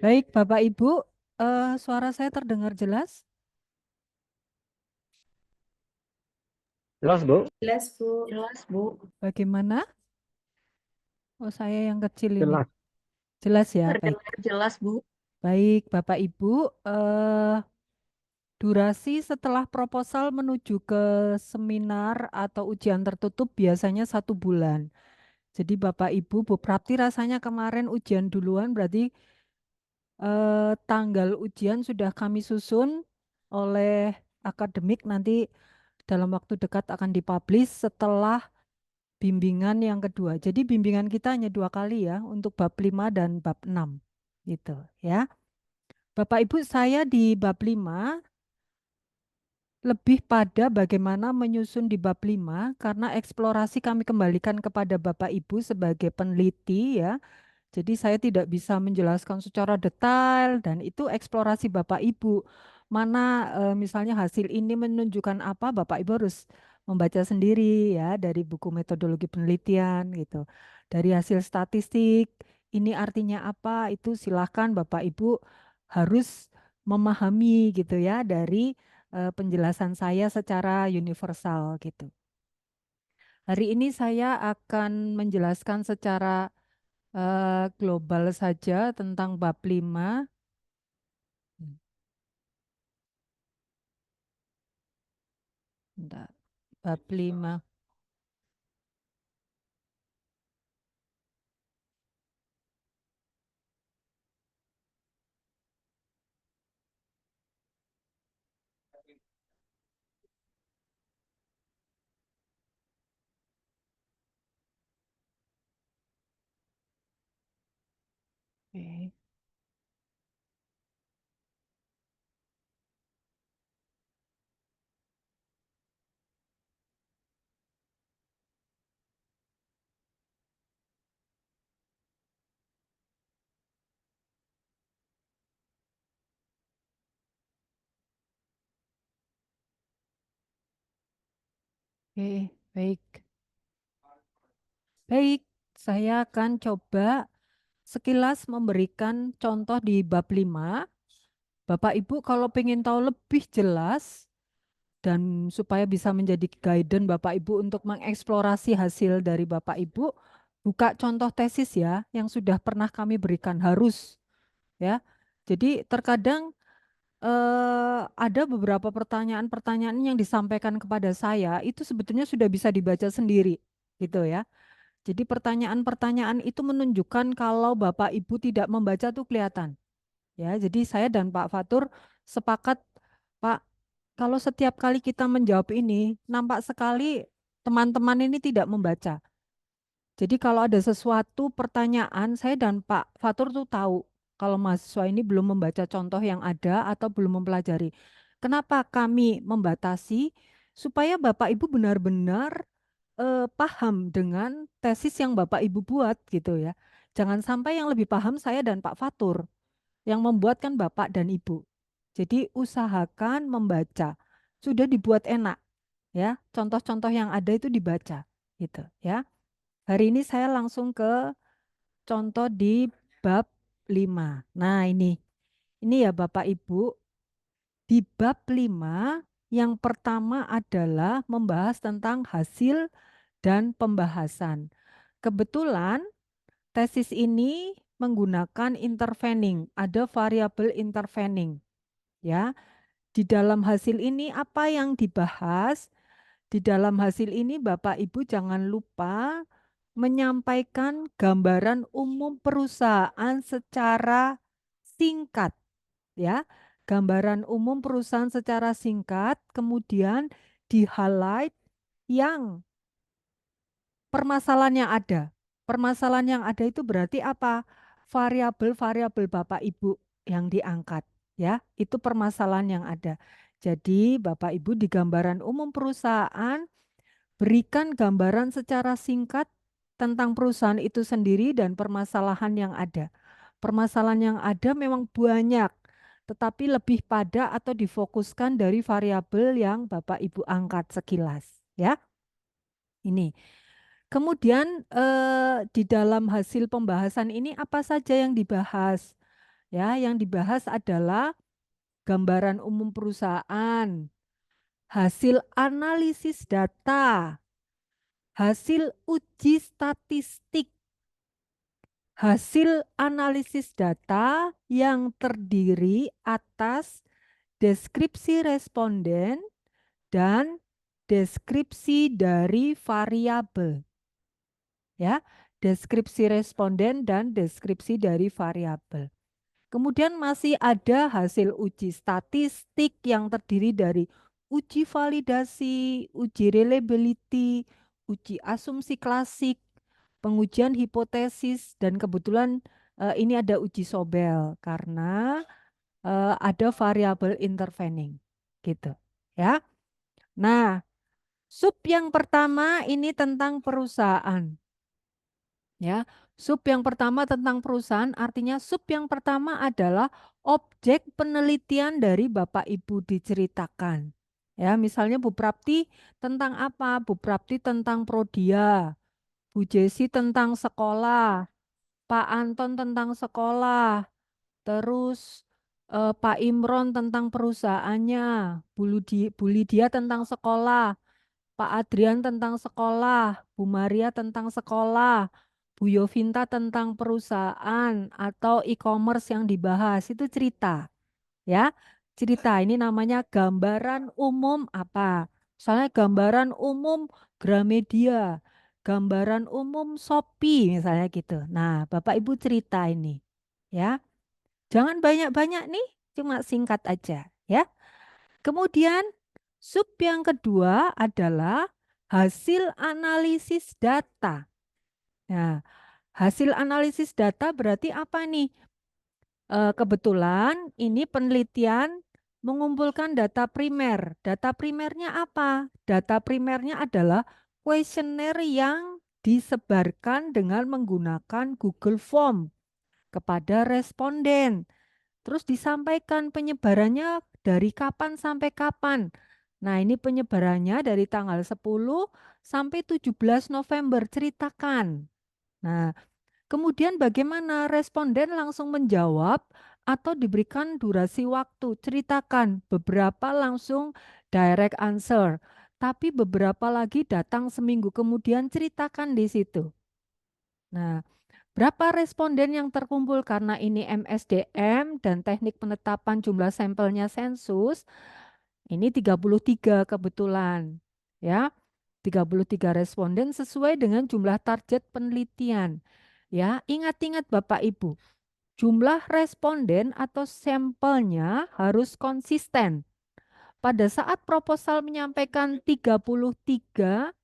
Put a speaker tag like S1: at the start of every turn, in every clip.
S1: Baik, Bapak Ibu, suara saya terdengar jelas?
S2: Jelas, Bu.
S3: Jelas, Bu. Jelas, Bu.
S1: Bagaimana? Oh, saya yang kecil ini.
S2: Jelas.
S1: Jelas ya, baik.
S3: Terdengar jelas, Bu.
S1: Baik, Bapak Ibu, durasi setelah proposal menuju ke seminar atau ujian tertutup biasanya 1 bulan. Jadi Bapak Ibu, Bu Prapti rasanya kemarin ujian duluan, berarti tanggal ujian sudah kami susun oleh akademik, nanti dalam waktu dekat akan dipublish setelah bimbingan yang kedua. Jadi bimbingan kita hanya 2 kali ya untuk bab 5 dan bab 6 gitu ya. Bapak Ibu, saya di bab 5 lebih pada bagaimana menyusun di bab 5 karena eksplorasi kami kembalikan kepada Bapak Ibu sebagai peneliti ya. Jadi saya tidak bisa menjelaskan secara detail dan itu eksplorasi Bapak Ibu. Mana misalnya hasil ini menunjukkan apa, Bapak Ibu harus membaca sendiri ya dari buku metodologi penelitian gitu. Dari hasil statistik, ini artinya apa, itu silahkan Bapak Ibu harus memahami gitu ya dari penjelasan saya secara universal gitu. Hari ini saya akan menjelaskan secara global saja tentang bab 5. Bentar. Bab 5. Oke. Oke, baik. Baik, saya akan coba sekilas memberikan contoh di bab 5. Bapak Ibu kalau pengen tahu lebih jelas dan supaya bisa menjadi guidance Bapak Ibu untuk mengeksplorasi hasil dari Bapak Ibu, buka contoh tesis ya yang sudah pernah kami berikan harus ya. Jadi terkadang ada beberapa pertanyaan-pertanyaan yang disampaikan kepada saya itu sebetulnya sudah bisa dibaca sendiri gitu ya. Jadi pertanyaan-pertanyaan itu menunjukkan kalau Bapak Ibu tidak membaca tuh kelihatan. Ya, jadi saya dan Pak Fatur sepakat, Pak, kalau setiap kali kita menjawab ini, nampak sekali teman-teman ini tidak membaca. Jadi kalau ada sesuatu pertanyaan, saya dan Pak Fatur tuh tahu kalau mahasiswa ini belum membaca contoh yang ada atau belum mempelajari. Kenapa kami membatasi? Supaya Bapak Ibu benar-benar paham dengan tesis yang Bapak Ibu buat gitu ya. Jangan sampai yang lebih paham saya dan Pak Fatur, yang membuat kan Bapak dan Ibu. Jadi usahakan membaca. Sudah dibuat enak ya. Contoh-contoh yang ada itu dibaca gitu ya. Hari ini saya langsung ke contoh di bab 5. Nah, ini ya Bapak Ibu, di bab 5 yang pertama adalah membahas tentang hasil dan pembahasan. Kebetulan tesis ini menggunakan intervening, ada variabel intervening ya. Di dalam hasil ini apa yang dibahas? Di dalam hasil ini Bapak Ibu jangan lupa menyampaikan gambaran umum perusahaan secara singkat ya. Gambaran umum perusahaan secara singkat, kemudian di-highlight yang permasalahan yang ada. Permasalahan yang ada itu berarti apa? Variabel-variabel Bapak Ibu yang diangkat ya. Itu permasalahan yang ada. Jadi Bapak Ibu di gambaran umum perusahaan berikan gambaran secara singkat tentang perusahaan itu sendiri dan permasalahan yang ada. Permasalahan yang ada memang banyak, tetapi lebih pada atau difokuskan dari variabel yang Bapak Ibu angkat sekilas ya. Ini. Kemudian di dalam hasil pembahasan ini apa saja yang dibahas? Ya, yang dibahas adalah gambaran umum perusahaan, hasil analisis data, hasil uji statistik, hasil analisis data yang terdiri atas deskripsi responden dan deskripsi dari variabel. Ya, deskripsi responden dan deskripsi dari variabel. Kemudian masih ada hasil uji statistik yang terdiri dari uji validasi, uji reliability, uji asumsi klasik, pengujian hipotesis, dan kebetulan ini ada uji Sobel karena ada variabel intervening gitu ya. Nah, sub yang pertama ini tentang perusahaan. Ya, sub yang pertama tentang perusahaan artinya sub yang pertama adalah objek penelitian dari Bapak Ibu diceritakan. Ya, misalnya Bu Prapti tentang apa? Bu Prapti tentang Prodia, Bu Jesi tentang sekolah, Pak Anton tentang sekolah, terus Pak Imron tentang perusahaannya, Bu Lydia tentang sekolah, Pak Adrian tentang sekolah, Bu Maria tentang sekolah, Bu Yovinta tentang perusahaan atau e-commerce yang dibahas itu cerita, ya. Cerita ini namanya gambaran umum apa? Misalnya gambaran umum Gramedia, gambaran umum Shopee misalnya gitu. Nah, Bapak Ibu cerita ini, ya. Jangan banyak-banyak nih, cuma singkat aja, ya. Kemudian sub yang kedua adalah hasil analisis data. Nah, hasil analisis data berarti apa nih? Kebetulan ini penelitian mengumpulkan data primer. Data primernya apa? Data primernya adalah kuesioner yang disebarkan dengan menggunakan Google Form kepada responden. Terus disampaikan penyebarannya dari kapan sampai kapan. Nah, ini penyebarannya dari tanggal 10 sampai 17 November. Ceritakan. Nah, kemudian bagaimana responden langsung menjawab atau diberikan durasi waktu? Ceritakan. Beberapa langsung direct answer. Tapi beberapa lagi datang seminggu kemudian ceritakan di situ. Nah, berapa responden yang terkumpul karena ini MSDM dan teknik penetapan jumlah sampelnya sensus? Ini 33 kebetulan. Ya, 33 responden sesuai dengan jumlah target penelitian. Ya, ingat-ingat Bapak Ibu, jumlah responden atau sampelnya harus konsisten. Pada saat proposal menyampaikan 33,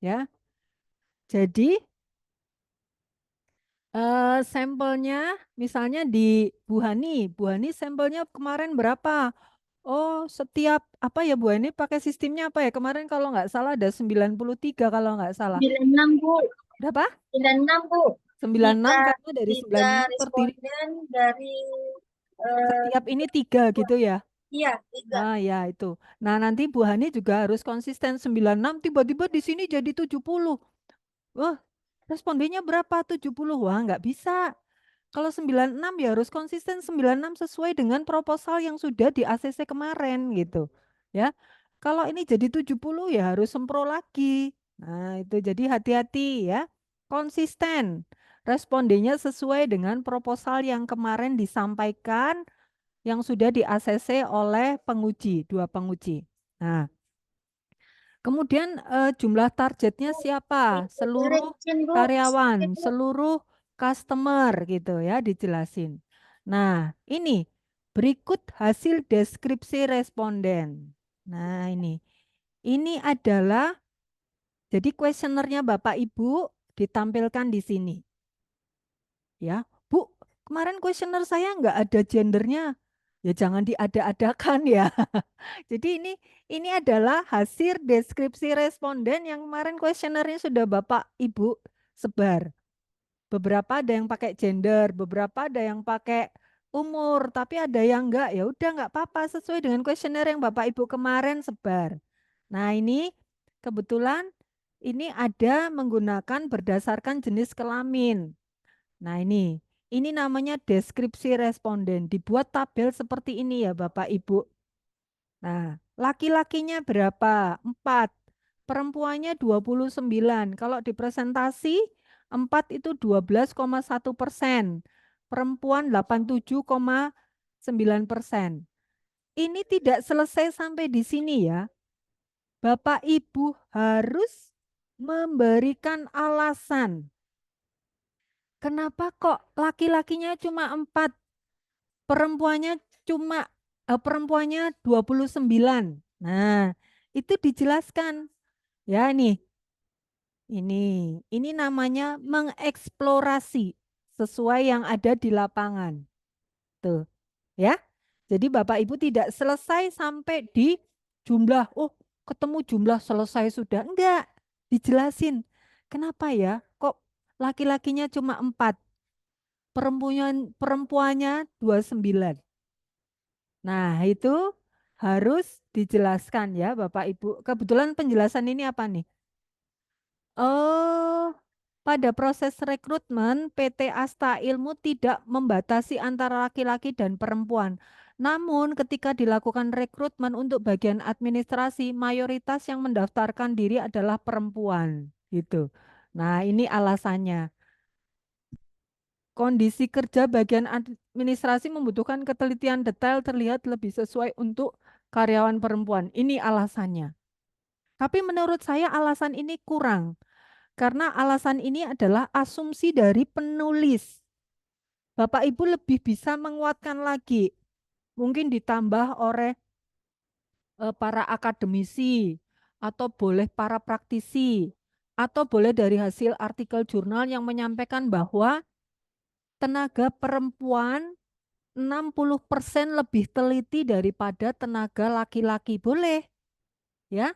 S1: ya. Jadi sampelnya misalnya di Bu Hani sampelnya kemarin berapa? Oh, setiap apa ya Bu Hani pakai sistemnya apa ya? Kemarin kalau nggak salah ada 93 kalau nggak salah.
S3: 96 Bu.
S1: Berapa?
S3: 96 Bu.
S1: 96
S3: Tiga,
S1: karena dari
S3: tiga
S1: 96 terdiri
S3: responden dari eh,
S1: setiap ini 3 gitu ya.
S3: iya, tiga.
S1: Ah ya itu. Nah, nanti Bu Hani juga harus konsisten 96 tiba-tiba di sini jadi 70. Wah, respondennya berapa? 70. Wah, nggak bisa. Kalau 96 ya harus konsisten 96 sesuai dengan proposal yang sudah di ACC kemarin gitu. Ya. Kalau ini jadi 70 ya harus sempro lagi. Nah, itu jadi hati-hati ya. Konsisten. Respondennya sesuai dengan proposal yang kemarin disampaikan yang sudah di ACC oleh penguji, 2 penguji. Nah, kemudian jumlah targetnya siapa?
S3: Itu dari
S1: Seluruh
S3: izin Bu.
S1: karyawan,
S3: Itu
S1: seluruh customer gitu ya dijelasin. Nah, ini berikut hasil deskripsi responden. Nah, ini. Ini adalah jadi kuesionernya Bapak Ibu ditampilkan di sini. Ya, Bu, kemarin kuesioner saya nggak ada gendernya. Ya jangan diada-adakan ya. Jadi ini adalah hasil deskripsi responden yang kemarin kuesionernya sudah Bapak Ibu sebar. Beberapa ada yang pakai gender, beberapa ada yang pakai umur, tapi ada yang enggak. Ya udah enggak apa-apa sesuai dengan kuesioner yang Bapak Ibu kemarin sebar. Nah, ini kebetulan ini ada menggunakan berdasarkan jenis kelamin. Nah, ini namanya deskripsi responden. Dibuat tabel seperti ini ya Bapak Ibu. Nah, laki-lakinya berapa? 4. Perempuannya 29. Kalau di presentasi 4 itu 12,1%. Perempuan 87,9%. Ini tidak selesai sampai di sini ya. Bapak Ibu harus memberikan alasan. Kenapa kok laki-lakinya cuma 4, perempuannya perempuannya 29. Nah, itu dijelaskan. Ya ini namanya mengeksplorasi sesuai yang ada di lapangan. Tuh, ya. Jadi Bapak Ibu tidak selesai sampai di jumlah, oh ketemu jumlah selesai sudah. Enggak, dijelasin. Kenapa ya? Kok laki-lakinya cuma 4, perempuannya 29. Nah, itu harus dijelaskan ya Bapak Ibu. Kebetulan penjelasan ini apa nih? Oh, pada proses rekrutmen PT Asta Ilmu tidak membatasi antara laki-laki dan perempuan. Namun ketika dilakukan rekrutmen untuk bagian administrasi, mayoritas yang mendaftarkan diri adalah perempuan, gitu. Nah, ini alasannya. Kondisi kerja bagian administrasi membutuhkan ketelitian detail terlihat lebih sesuai untuk karyawan perempuan. Ini alasannya. Tapi menurut saya alasan ini kurang. Karena alasan ini adalah asumsi dari penulis. Bapak Ibu lebih bisa menguatkan lagi. Mungkin ditambah oleh para akademisi, atau boleh para praktisi, atau boleh dari hasil artikel jurnal yang menyampaikan bahwa tenaga perempuan 60% lebih teliti daripada tenaga laki-laki. Boleh, ya.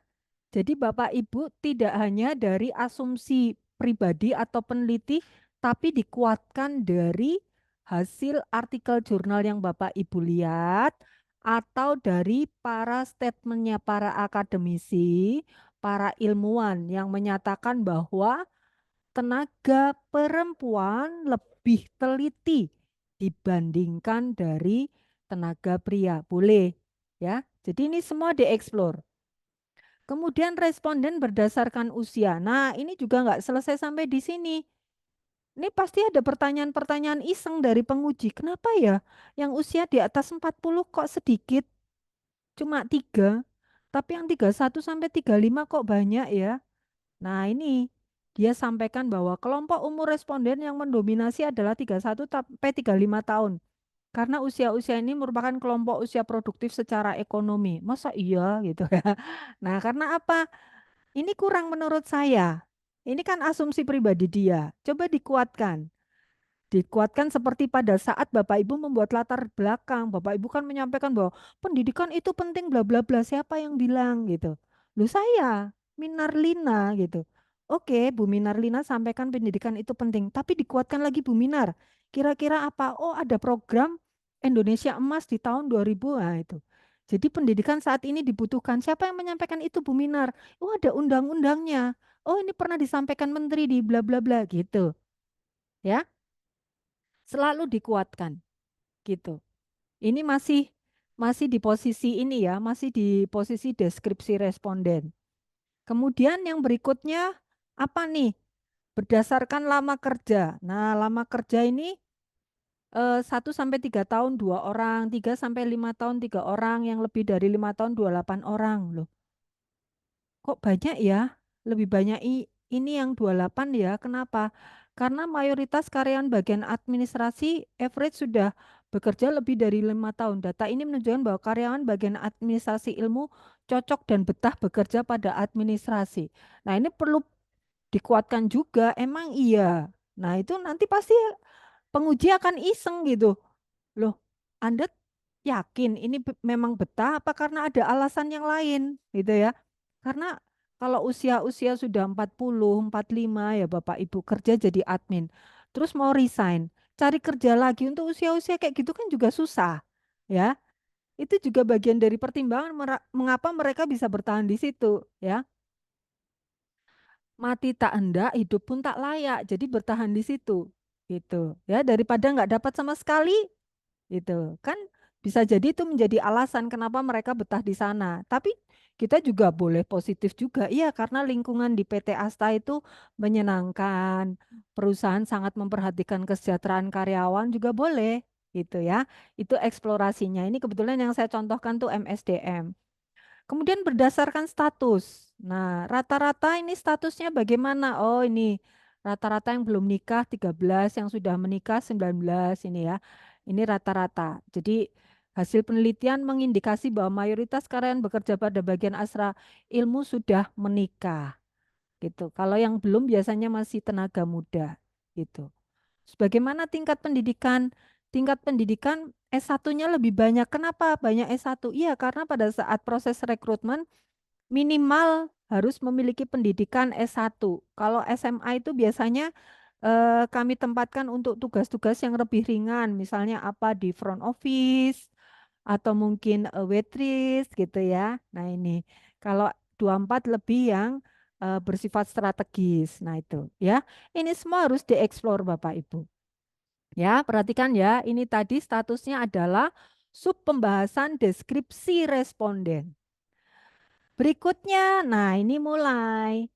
S1: Jadi Bapak Ibu tidak hanya dari asumsi pribadi atau peneliti, tapi dikuatkan dari hasil artikel jurnal yang Bapak Ibu lihat, atau dari para statementnya para akademisi, para ilmuwan yang menyatakan bahwa tenaga perempuan lebih teliti dibandingkan dari tenaga pria. Boleh, ya. Jadi ini semua dieksplor. Kemudian responden berdasarkan usia. Nah, ini juga nggak selesai sampai di sini. Ini pasti ada pertanyaan-pertanyaan iseng dari penguji. Kenapa ya yang usia di atas 40 kok sedikit? Cuma 3. Tapi yang 31 sampai 35 kok banyak ya? Nah, ini dia sampaikan bahwa kelompok umur responden yang mendominasi adalah 31 sampai 35 tahun. Karena usia-usia ini merupakan kelompok usia produktif secara ekonomi. Masa iya gitu ya? Nah, karena apa? Ini kurang menurut saya. Ini kan asumsi pribadi dia. Coba dikuatkan. Dikuatkan seperti pada saat Bapak Ibu membuat latar belakang. Bapak Ibu kan menyampaikan bahwa pendidikan itu penting bla bla bla. Siapa yang bilang gitu? Lu saya, Minarlina gitu. Oke, Bu Minarlina sampaikan pendidikan itu penting, tapi dikuatkan lagi Bu Minar. Kira-kira apa? Oh, ada program Indonesia Emas di tahun 2000. Nah, itu. Jadi pendidikan saat ini dibutuhkan. Siapa yang menyampaikan itu Bu Minar? Oh, ada undang-undangnya. Oh, ini pernah disampaikan menteri di bla bla bla gitu. Ya, selalu dikuatkan gitu. Ini masih masih di posisi ini ya, masih di posisi deskripsi responden. Kemudian yang berikutnya apa nih? Berdasarkan lama kerja. Nah, lama kerja ini 1 sampai 3 tahun 2 orang, 3 sampai 5 tahun 3 orang, yang lebih dari 5 tahun 28 orang loh. Kok banyak ya? Lebih banyak ini yang 28 ya. Kenapa? Karena mayoritas karyawan bagian administrasi average sudah bekerja lebih dari 5 tahun. Data ini menunjukkan bahwa karyawan bagian administrasi ilmu cocok dan betah bekerja pada administrasi. Nah, ini perlu dikuatkan juga. Emang iya. Nah, itu nanti pasti penguji akan iseng gitu. Loh, Anda yakin ini memang betah apa karena ada alasan yang lain gitu ya? Karena kalau usia-usia sudah 40, 45 ya Bapak Ibu kerja jadi admin. terus mau resign, cari kerja lagi untuk usia-usia kayak gitu kan juga susah, ya. Itu juga bagian dari pertimbangan mengapa mereka bisa bertahan di situ, ya. Mati tak hendak, hidup pun tak layak, jadi bertahan di situ, gitu. Ya, daripada nggak dapat sama sekali, gitu kan bisa jadi itu menjadi alasan kenapa mereka betah di sana. Tapi kita juga boleh positif juga, iya karena lingkungan di PT Asta itu menyenangkan, perusahaan sangat memperhatikan kesejahteraan karyawan juga boleh, gitu ya. Itu eksplorasinya. Ini kebetulan yang saya contohkan tuh MSDM. Kemudian berdasarkan status. Nah, rata-rata ini statusnya bagaimana? Oh, ini rata-rata yang belum nikah 13, yang sudah menikah 19 ini ya. Ini rata-rata. Jadi hasil penelitian mengindikasi bahwa mayoritas karyawan bekerja pada bagian asra ilmu sudah menikah gitu. Kalau yang belum biasanya masih tenaga muda gitu. Sebagaimana tingkat pendidikan? Tingkat pendidikan S1-nya lebih banyak. Kenapa banyak S1? Iya, karena pada saat proses rekrutmen minimal harus memiliki pendidikan S1. Kalau SMA itu biasanya kami tempatkan untuk tugas-tugas yang lebih ringan, misalnya apa di front office atau mungkin waitress gitu ya. Nah ini kalau 24 lebih yang bersifat strategis. Nah itu ya, ini semua harus dieksplor Bapak Ibu. Ya, perhatikan ya, ini tadi statusnya adalah sub pembahasan deskripsi responden. Berikutnya, nah ini mulai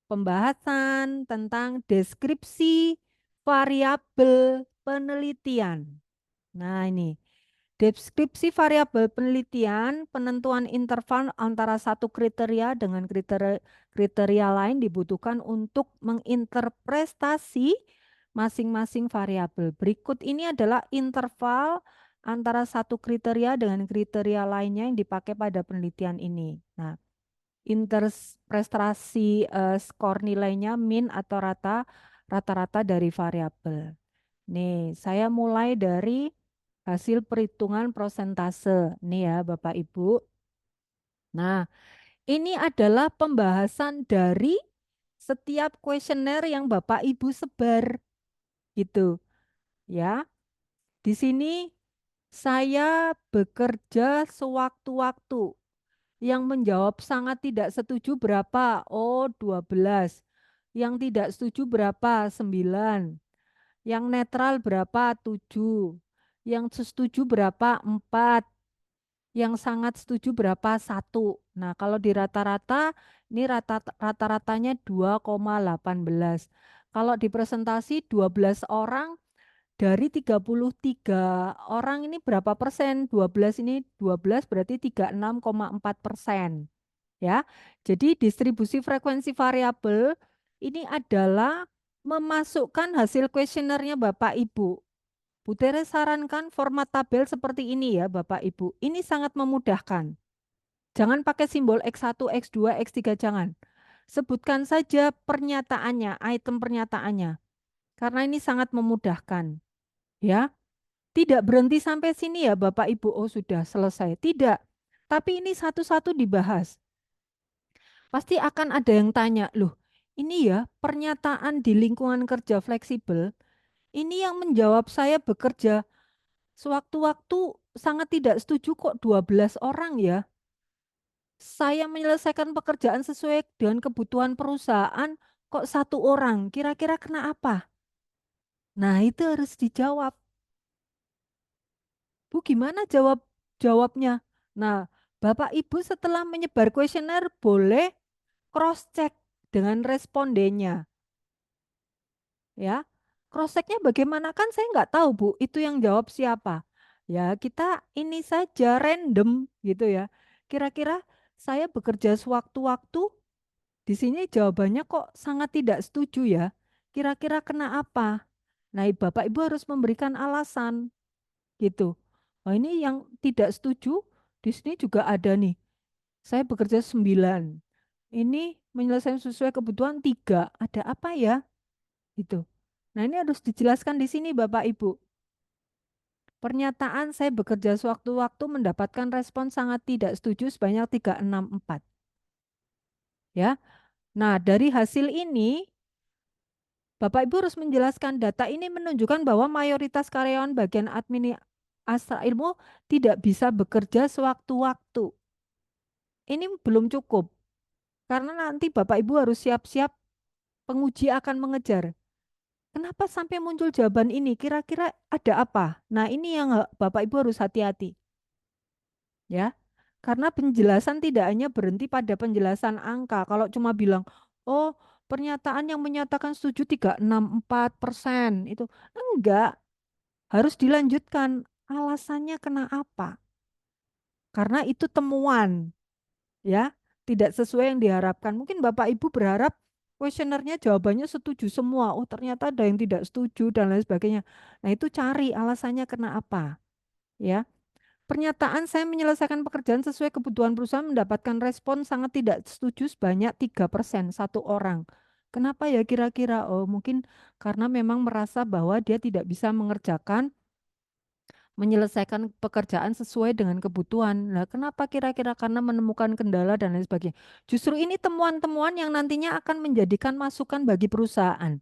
S1: pembahasan tentang deskripsi variabel penelitian. Nah ini, deskripsi variabel penelitian, penentuan interval antara satu kriteria dengan kriteria lain dibutuhkan untuk menginterpretasi masing-masing variabel. Berikut ini adalah interval antara satu kriteria dengan kriteria lainnya yang dipakai pada penelitian ini. Nah, interpretasi skor nilainya min atau rata-rata dari variabel. Nih, saya mulai dari hasil perhitungan prosentase. Nih ya, Bapak Ibu. Nah, ini adalah pembahasan dari setiap kuesioner yang Bapak Ibu sebar gitu, ya. Di sini saya bekerja sewaktu-waktu. Yang menjawab sangat tidak setuju berapa? Oh, 12. Yang tidak setuju berapa? 9. Yang netral berapa? 7. Yang setuju berapa? 4. Yang sangat setuju berapa? 1. Nah, kalau di rata-rata, ini rata-ratanya 2,18. Kalau di presentasi 12 orang dari 33 orang ini berapa persen? 12 ini 12 berarti 36,4%. Ya. Jadi distribusi frekuensi variabel ini adalah memasukkan hasil kuesionernya Bapak Ibu. Bu Tere sarankan format tabel seperti ini ya Bapak Ibu. Ini sangat memudahkan. Jangan pakai simbol X1, X2, X3, jangan. Sebutkan saja pernyataannya, item pernyataannya. Karena ini sangat memudahkan. Ya, tidak berhenti sampai sini ya Bapak Ibu. Oh sudah selesai. Tidak. Tapi ini satu-satu dibahas. Pasti akan ada yang tanya, loh ini ya pernyataan di lingkungan kerja fleksibel, ini yang menjawab saya bekerja sewaktu-waktu sangat tidak setuju kok 12 orang ya. Saya menyelesaikan pekerjaan sesuai dengan kebutuhan perusahaan kok 1 orang, kira-kira kena apa? Nah itu harus dijawab. Bu gimana jawabnya? Nah Bapak Ibu setelah menyebar kuesioner boleh cross check dengan respondennya. Ya, cross checknya bagaimana kan saya nggak tahu Bu, itu yang jawab siapa. Ya kita ini saja random gitu ya. Kira-kira saya bekerja sewaktu-waktu, di sini jawabannya kok sangat tidak setuju ya. Kira-kira kena apa? Nah Bapak Ibu harus memberikan alasan gitu. Oh ini yang tidak setuju, di sini juga ada nih. Saya bekerja 9. Ini menyelesaikan sesuai kebutuhan 3. Ada apa ya? Itu. Nah, ini harus dijelaskan di sini Bapak Ibu. Pernyataan saya bekerja sewaktu-waktu mendapatkan respon sangat tidak setuju sebanyak 364. Ya. Nah, dari hasil ini Bapak Ibu harus menjelaskan data ini menunjukkan bahwa mayoritas karyawan bagian admin Astra Ilmu tidak bisa bekerja sewaktu-waktu. Ini belum cukup, karena nanti Bapak Ibu harus siap-siap penguji akan mengejar. Kenapa sampai muncul jawaban ini? Kira-kira ada apa? Nah, ini yang Bapak Ibu harus hati-hati, ya. Karena penjelasan tidak hanya berhenti pada penjelasan angka. Kalau cuma bilang, oh pernyataan yang menyatakan setuju 364% itu enggak, harus dilanjutkan. Alasannya kena apa? Karena itu temuan, ya, tidak sesuai yang diharapkan. Mungkin Bapak Ibu berharap kuesionernya jawabannya setuju semua. Oh, ternyata ada yang tidak setuju dan lain sebagainya. Nah, itu cari alasannya kena apa, ya. Pernyataan saya menyelesaikan pekerjaan sesuai kebutuhan perusahaan mendapatkan respon sangat tidak setuju sebanyak 3%, satu orang. Kenapa ya kira-kira? Oh, mungkin karena memang merasa bahwa dia tidak bisa menyelesaikan pekerjaan sesuai dengan kebutuhan. Nah, kenapa kira-kira? Karena menemukan kendala dan lain sebagainya. Justru ini temuan-temuan yang nantinya akan menjadikan masukan bagi perusahaan.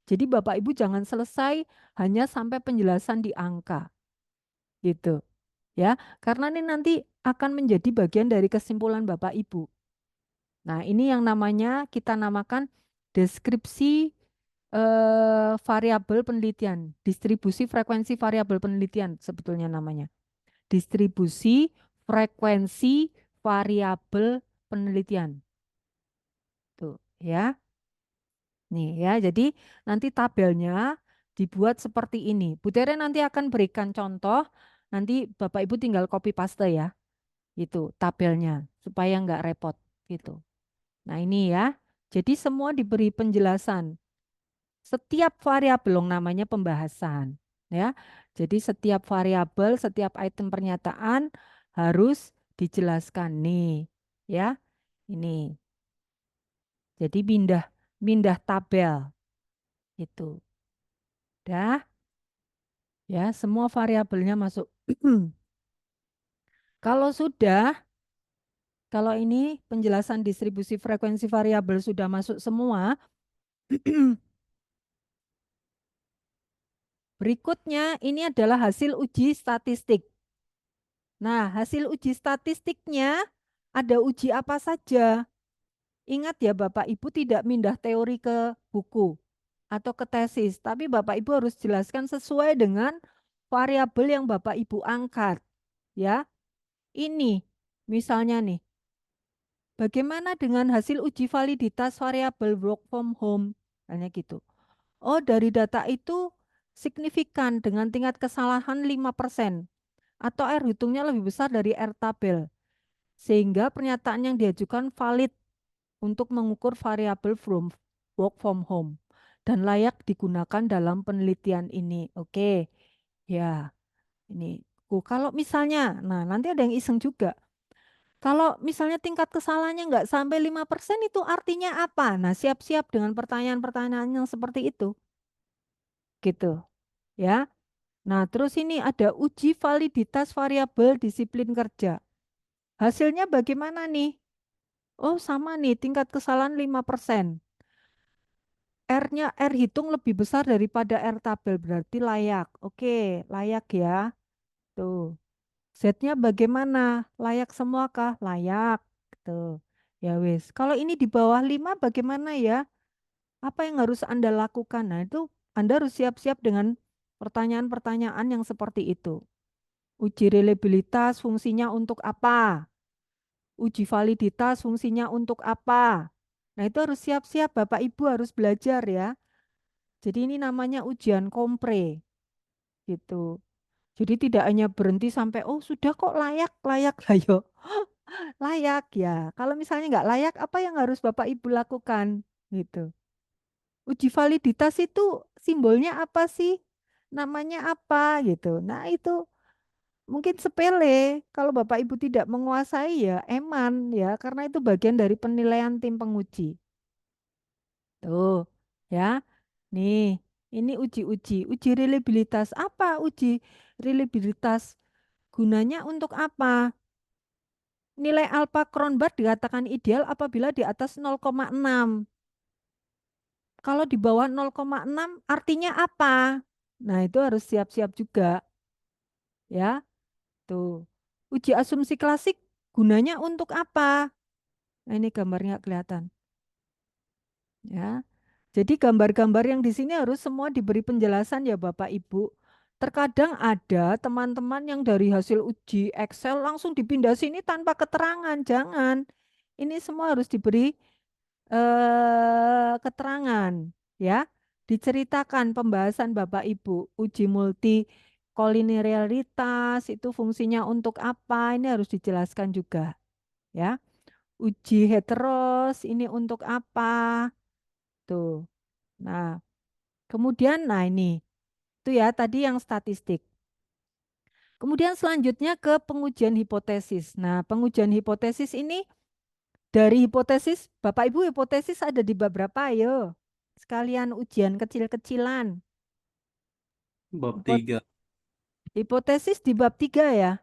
S1: Jadi Bapak Ibu jangan selesai hanya sampai penjelasan di angka, gitu. Ya, karena ini nanti akan menjadi bagian dari kesimpulan Bapak Ibu. Nah, ini yang namanya kita namakan deskripsi variabel penelitian, distribusi frekuensi variabel penelitian sebetulnya namanya. Distribusi frekuensi variabel penelitian. Tuh, ya. Nih ya, jadi nanti tabelnya dibuat seperti ini. Bu Tere nanti akan berikan contoh, nanti Bapak Ibu tinggal copy paste ya, itu tabelnya supaya nggak repot gitu. Nah ini ya, jadi semua diberi penjelasan. Setiap variabel namanya pembahasan ya. Jadi setiap variabel, setiap item pernyataan harus dijelaskan nih ya. Ini. Jadi pindah pindah tabel itu. Dah ya, semua variabelnya masuk. Kalau sudah, kalau ini penjelasan distribusi frekuensi variabel sudah masuk semua, berikutnya ini adalah hasil uji statistik. Nah, hasil uji statistiknya ada uji apa saja? Ingat ya Bapak Ibu tidak mindah teori ke buku atau ke tesis, tapi Bapak Ibu harus jelaskan sesuai dengan variabel yang Bapak Ibu angkat. Ya, ini misalnya nih, bagaimana dengan hasil uji validitas variabel work from home? Hanya gitu. Oh, dari data itu signifikan dengan tingkat kesalahan 5% atau R hitungnya lebih besar dari R tabel. Sehingga pernyataan yang diajukan valid untuk mengukur variabel from work from home dan layak digunakan dalam penelitian ini. Oke. Ya, ini. Kalau misalnya, nah nanti ada yang iseng juga. Kalau misalnya tingkat kesalahannya nggak sampai 5% itu artinya apa? Nah, siap-siap dengan pertanyaan-pertanyaan yang seperti itu. Gitu, ya. Nah, terus ini ada uji validitas variabel disiplin kerja. Hasilnya bagaimana nih? Oh, sama nih, tingkat kesalahan 5%. R-nya R hitung lebih besar daripada R tabel, berarti layak. Oke, layak ya. Tuh. Z-nya bagaimana? Layak semua kah? Layak. Tuh. Ya wis. Kalau ini di bawah 5 bagaimana ya? Apa yang harus Anda lakukan? Nah, itu Anda harus siap-siap dengan pertanyaan-pertanyaan yang seperti itu. Uji reliabilitas fungsinya untuk apa? Uji validitas fungsinya untuk apa? Nah, itu harus siap-siap Bapak Ibu harus belajar ya. Jadi ini namanya ujian kompre gitu. Jadi tidak hanya berhenti sampai oh sudah kok layak layak ayo layak ya. Kalau misalnya nggak layak apa yang harus Bapak Ibu lakukan gitu. Uji validitas itu simbolnya apa sih? Namanya apa gitu. Nah itu mungkin sepele kalau Bapak Ibu tidak menguasai ya eman ya karena itu bagian dari penilaian tim penguji. Tuh ya. Nih, ini uji-uji. Uji reliabilitas. Apa uji reliabilitas? Gunanya untuk apa? Nilai alpha Kronberg dikatakan ideal apabila di atas 0,6. kalau di bawah 0,6 artinya apa? Nah, itu harus siap-siap juga ya. Tuh. Uji asumsi klasik gunanya untuk apa? Nah, ini gambarnya kelihatan ya. Jadi gambar-gambar yang di sini harus semua diberi penjelasan ya Bapak Ibu. Terkadang ada teman-teman yang dari hasil uji Excel langsung dipindah sini tanpa keterangan. Jangan. Ini semua harus diberi keterangan ya. Diceritakan pembahasan Bapak Ibu. Uji multi kolinearitas itu fungsinya untuk apa? Ini harus dijelaskan juga ya. Uji heteros ini untuk apa? Tuh. Nah, kemudian, nah ini, itu ya tadi yang statistik. Kemudian selanjutnya ke pengujian hipotesis. Nah, pengujian hipotesis ini dari hipotesis, Bapak Ibu hipotesis ada di bab berapa? Ayo, sekalian ujian kecil-kecilan.
S2: Bab 3.
S1: Hipotesis di bab 3 ya?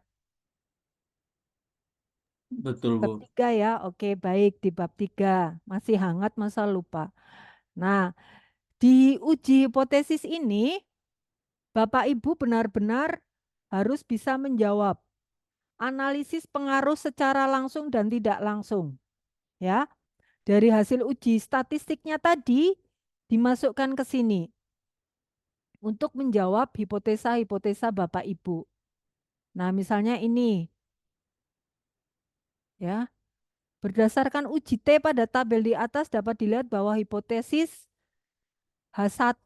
S2: Betul, Bu.
S1: Bab 3 ya, oke baik di bab 3. Masih hangat masa lupa. Nah, di uji hipotesis ini, Bapak Ibu benar-benar harus bisa menjawab analisis pengaruh secara langsung dan tidak langsung. Ya, dari hasil uji statistiknya tadi dimasukkan ke sini untuk menjawab hipotesa-hipotesa Bapak Ibu. Nah, misalnya ini ya. Berdasarkan uji T pada tabel di atas dapat dilihat bahwa hipotesis H1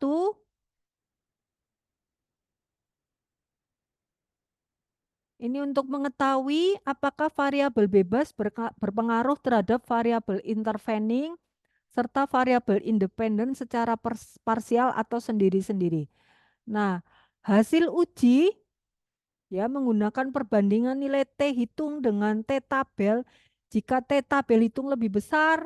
S1: ini untuk mengetahui apakah variabel bebas berpengaruh terhadap variabel intervening serta variabel independen secara parsial atau sendiri-sendiri. Nah, hasil uji ya menggunakan perbandingan nilai T hitung dengan T tabel. Jika T tabel hitung lebih besar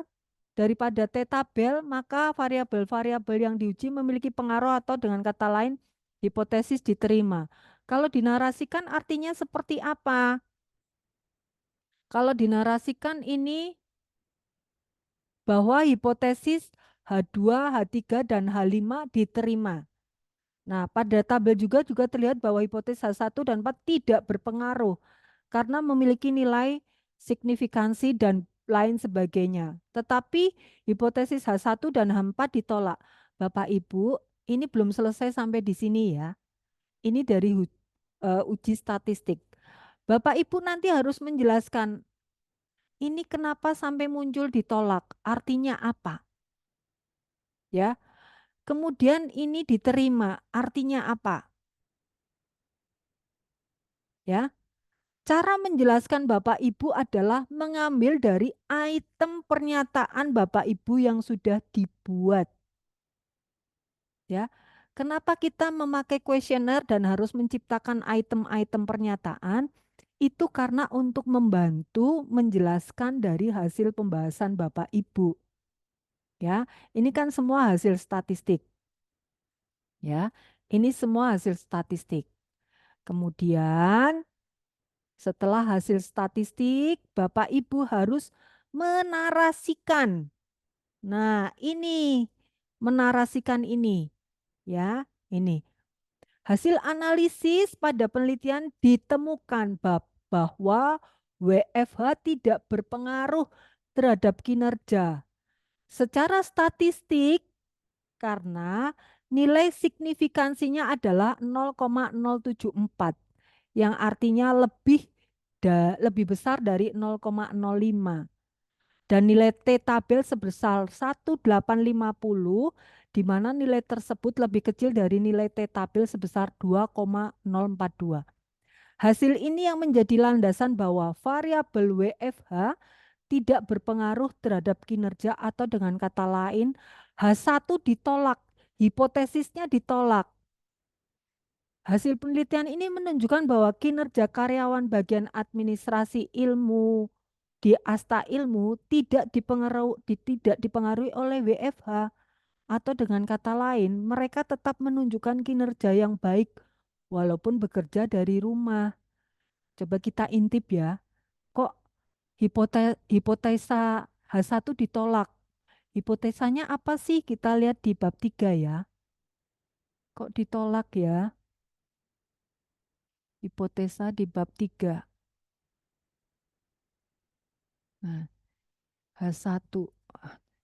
S1: daripada T tabel, maka variabel-variabel yang diuji memiliki pengaruh atau dengan kata lain hipotesis diterima. Kalau dinarasikan artinya seperti apa? Kalau dinarasikan ini bahwa hipotesis H2, H3, dan H5 diterima. Nah, pada tabel juga terlihat bahwa hipotesis H1 dan 4 tidak berpengaruh karena memiliki nilai signifikansi dan lain sebagainya. Tetapi hipotesis H1 dan H4 ditolak. Bapak Ibu, ini belum selesai sampai di sini ya. Ini dari uji statistik. Bapak Ibu nanti harus menjelaskan ini kenapa sampai muncul ditolak, artinya apa? Ya. Kemudian ini diterima, artinya apa? Ya. Cara menjelaskan Bapak Ibu adalah mengambil dari item pernyataan Bapak Ibu yang sudah dibuat. Ya. Kenapa kita memakai kuesioner dan harus menciptakan item-item pernyataan? Itu karena untuk membantu menjelaskan dari hasil pembahasan Bapak Ibu. Ya, ini kan semua hasil statistik. Ya, ini semua hasil statistik. Kemudian setelah hasil statistik, Bapak Ibu harus menarasikan. Nah, ini menarasikan ini ya, ini. Hasil analisis pada penelitian ditemukan bahwa WFH tidak berpengaruh terhadap kinerja. Secara statistik karena nilai signifikansinya adalah 0,074 yang artinya lebih besar dari 0,05 dan nilai T tabel sebesar 1850 di mana nilai tersebut lebih kecil dari nilai T tabel sebesar 2,042. Hasil ini yang menjadi landasan bahwa variabel WFH tidak berpengaruh terhadap kinerja atau dengan kata lain H1 ditolak, hipotesisnya ditolak. Hasil penelitian ini menunjukkan bahwa kinerja karyawan bagian administrasi ilmu di Asta Ilmu tidak dipengaruhi oleh WFH atau dengan kata lain mereka tetap menunjukkan kinerja yang baik walaupun bekerja dari rumah. Coba kita intip ya, kok hipotesa H1 ditolak? Hipotesanya apa sih? Kita lihat di bab 3 ya. Kok ditolak ya? Hipotesa di bab 3. Nah, H1.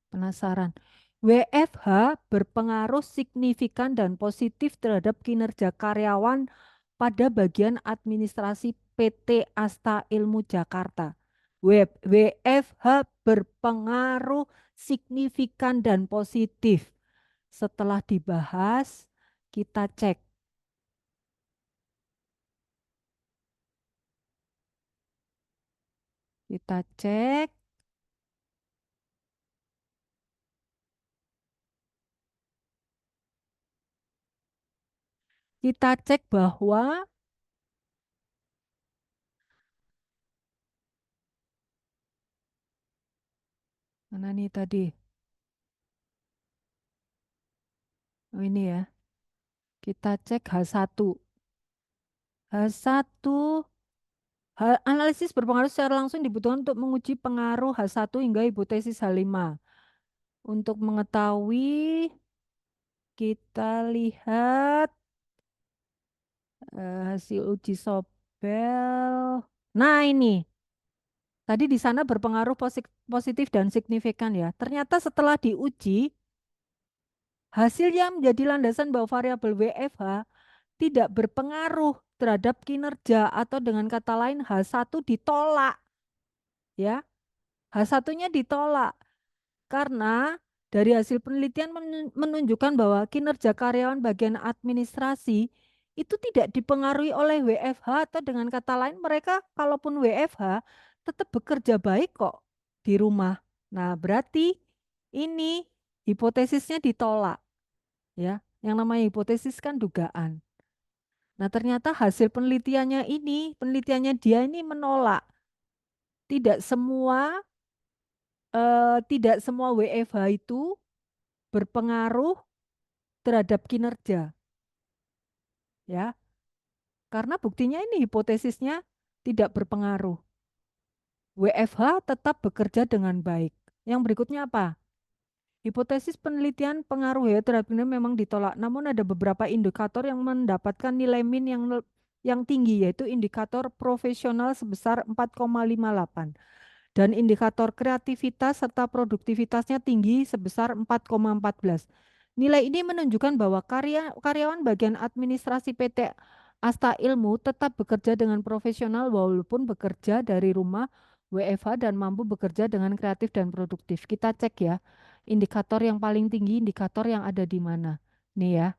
S1: Penasaran. WFH berpengaruh signifikan dan positif terhadap kinerja karyawan pada bagian administrasi PT Asta Ilmu Jakarta. WFH berpengaruh signifikan dan positif. Setelah dibahas, kita cek. Kita cek. Kita cek bahwa mana nih tadi? Oh, ini ya. Kita cek H1. H1 analisis berpengaruh secara langsung dibutuhkan untuk menguji pengaruh H1 hingga hipotesis H5. Untuk mengetahui, kita lihat hasil uji Sobel. Nah, ini. Tadi di sana berpengaruh positif dan signifikan ya. Ternyata setelah diuji, hasil yang menjadi landasan bahwa variabel WFH tidak berpengaruh terhadap kinerja atau dengan kata lain H1 ditolak. Ya, H1-nya ditolak. Karena dari hasil penelitian menunjukkan bahwa kinerja karyawan bagian administrasi itu tidak dipengaruhi oleh WFH atau dengan kata lain mereka kalaupun WFH tetap bekerja baik kok di rumah. Nah, berarti ini hipotesisnya ditolak ya. Yang namanya hipotesis kan dugaan. Nah, ternyata hasil penelitiannya dia ini menolak tidak semua tidak semua WFH itu berpengaruh terhadap kinerja. Ya, karena buktinya ini hipotesisnya tidak berpengaruh. WFH tetap bekerja dengan baik. Yang berikutnya apa? Hipotesis penelitian pengaruh ya terhadap kinerja memang ditolak, namun ada beberapa indikator yang mendapatkan nilai min yang tinggi, yaitu indikator profesional sebesar 4,58 dan indikator kreativitas serta produktivitasnya tinggi sebesar 4,14. Nilai ini menunjukkan bahwa karyawan bagian administrasi PT Asta Ilmu tetap bekerja dengan profesional walaupun bekerja dari rumah WFH dan mampu bekerja dengan kreatif dan produktif. Kita cek ya, indikator yang paling tinggi, indikator yang ada di mana. Nih ya,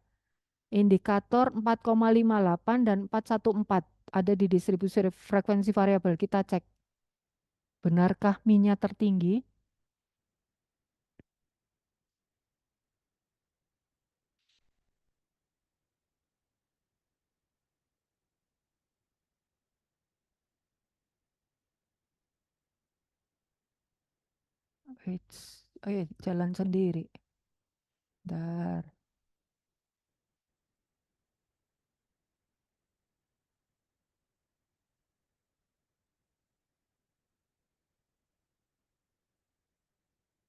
S1: indikator 4,58 dan 414 ada di distribusi frekuensi variabel. Kita cek. Benarkah minyak tertinggi? Jalan sendiri. Bentar.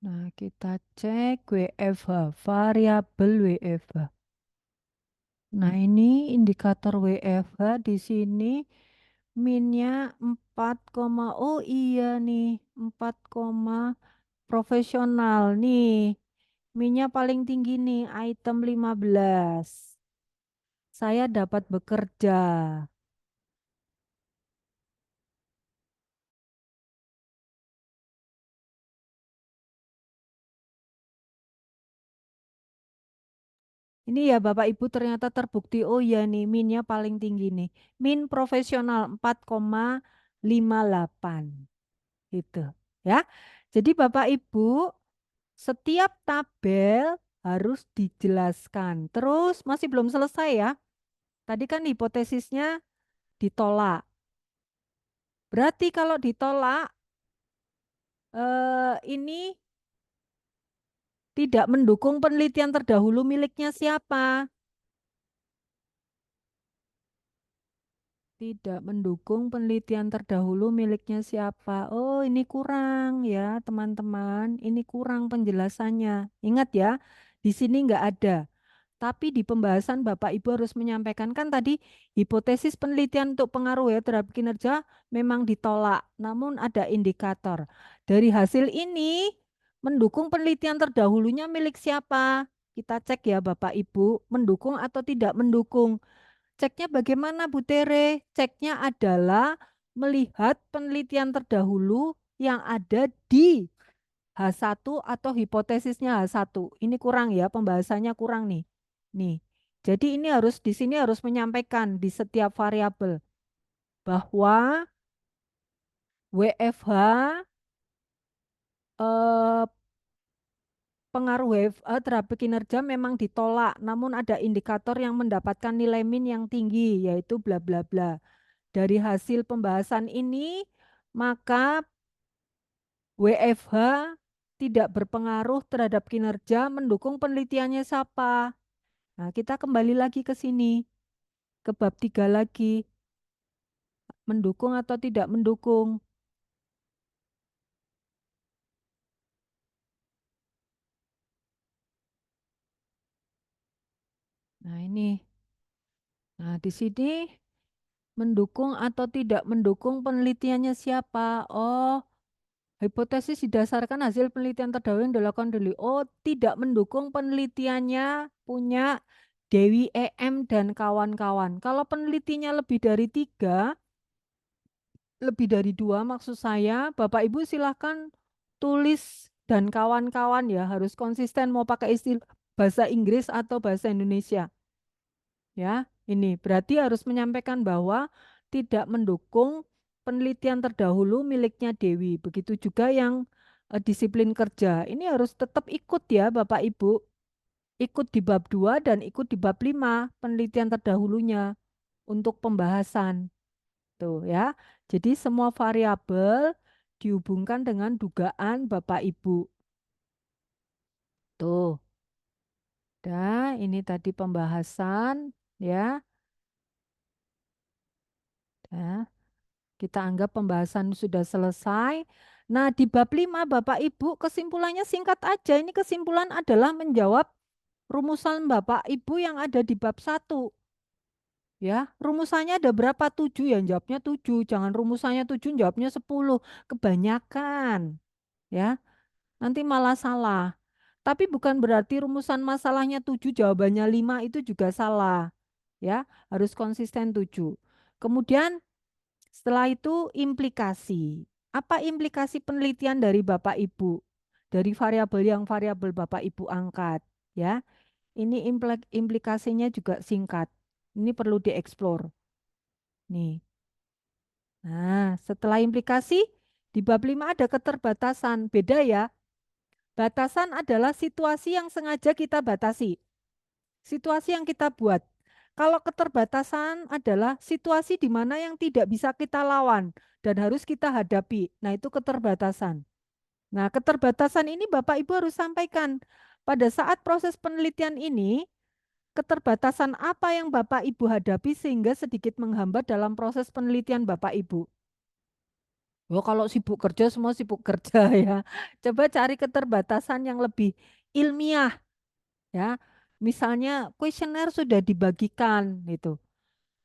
S1: Nah, kita cek WFH, variabel WFH. Nah, ini indikator WFH di sini minnya 4, oh iya nih, 4, profesional nih. Minnya paling tinggi nih, item 15. Saya dapat bekerja. Ini ya Bapak Ibu ternyata terbukti, oh ya nih minnya paling tinggi nih. Min profesional 4,58 gitu ya. Jadi Bapak Ibu setiap tabel harus dijelaskan. Terus masih belum selesai ya. Tadi kan hipotesisnya ditolak. Berarti kalau ditolak ini tidak mendukung penelitian terdahulu miliknya siapa? Tidak mendukung penelitian terdahulu miliknya siapa. Oh, ini kurang ya, teman-teman. Ini kurang penjelasannya. Ingat ya, di sini nggak ada. Tapi di pembahasan Bapak Ibu harus menyampaikan kan tadi hipotesis penelitian untuk pengaruh ya terhadap kinerja memang ditolak. Namun ada indikator. Dari hasil ini mendukung penelitian terdahulunya milik siapa? Kita cek ya Bapak Ibu, mendukung atau tidak mendukung. Ceknya bagaimana Bu Tere? Ceknya adalah melihat penelitian terdahulu yang ada di H1 atau hipotesisnya H1. Ini kurang ya, pembahasannya kurang nih. Nih. Jadi ini harus di sini harus menyampaikan di setiap variabel bahwa WFH eh, pengaruh WFH terhadap kinerja memang ditolak, namun ada indikator yang mendapatkan nilai min yang tinggi, yaitu bla bla bla. Dari hasil pembahasan ini, maka WFH tidak berpengaruh terhadap kinerja mendukung penelitiannya siapa. Nah, kita kembali lagi ke sini, ke bab 3 lagi. Mendukung atau tidak mendukung. Nah, ini. Nah, di sini mendukung atau tidak mendukung penelitiannya siapa. Oh, hipotesis didasarkan hasil penelitian terdahulu yang dilakukan dulu. Oh, tidak mendukung penelitiannya punya Dewi EM dan kawan-kawan. Kalau penelitinya lebih dari 3, lebih dari 2 maksud saya, Bapak Ibu silahkan tulis dan kawan-kawan ya, harus konsisten mau pakai istilah bahasa Inggris atau bahasa Indonesia. Ya, ini berarti harus menyampaikan bahwa tidak mendukung penelitian terdahulu miliknya Dewi. Begitu juga yang disiplin kerja. Ini harus tetap ikut ya Bapak Ibu. Ikut di bab 2 dan ikut di bab 5 penelitian terdahulunya untuk pembahasan. Tuh ya. Jadi semua variabel dihubungkan dengan dugaan Bapak Ibu. Tuh. Dah, ini tadi pembahasan ya. Nah, kita anggap pembahasan sudah selesai. Nah, di bab 5 Bapak Ibu kesimpulannya singkat aja. Ini kesimpulan adalah menjawab rumusan Bapak Ibu yang ada di bab 1. Ya, rumusannya ada berapa? 7 ya, jawabnya 7. Jangan rumusannya 7, jawabnya 10. Kebanyakan. Ya, nanti malah salah. Tapi bukan berarti rumusan masalahnya 7, jawabannya 5 itu juga salah. Ya, harus konsisten 7. Kemudian setelah itu implikasi. Apa implikasi penelitian dari Bapak Ibu? Dari variabel yang variabel Bapak Ibu angkat, ya. Ini implikasinya juga singkat. Ini perlu dieksplor. Nih. Nah, setelah implikasi di bab 5 ada keterbatasan. Beda ya. Batasan adalah situasi yang sengaja kita batasi. Situasi yang kita buat. Kalau keterbatasan adalah situasi di mana yang tidak bisa kita lawan dan harus kita hadapi. Nah, itu keterbatasan. Nah, keterbatasan ini Bapak Ibu harus sampaikan. Pada saat proses penelitian ini, keterbatasan apa yang Bapak Ibu hadapi sehingga sedikit menghambat dalam proses penelitian Bapak Ibu? Oh, kalau sibuk kerja, semua sibuk kerja ya. Coba cari keterbatasan yang lebih ilmiah ya. Misalnya kuesioner sudah dibagikan gitu.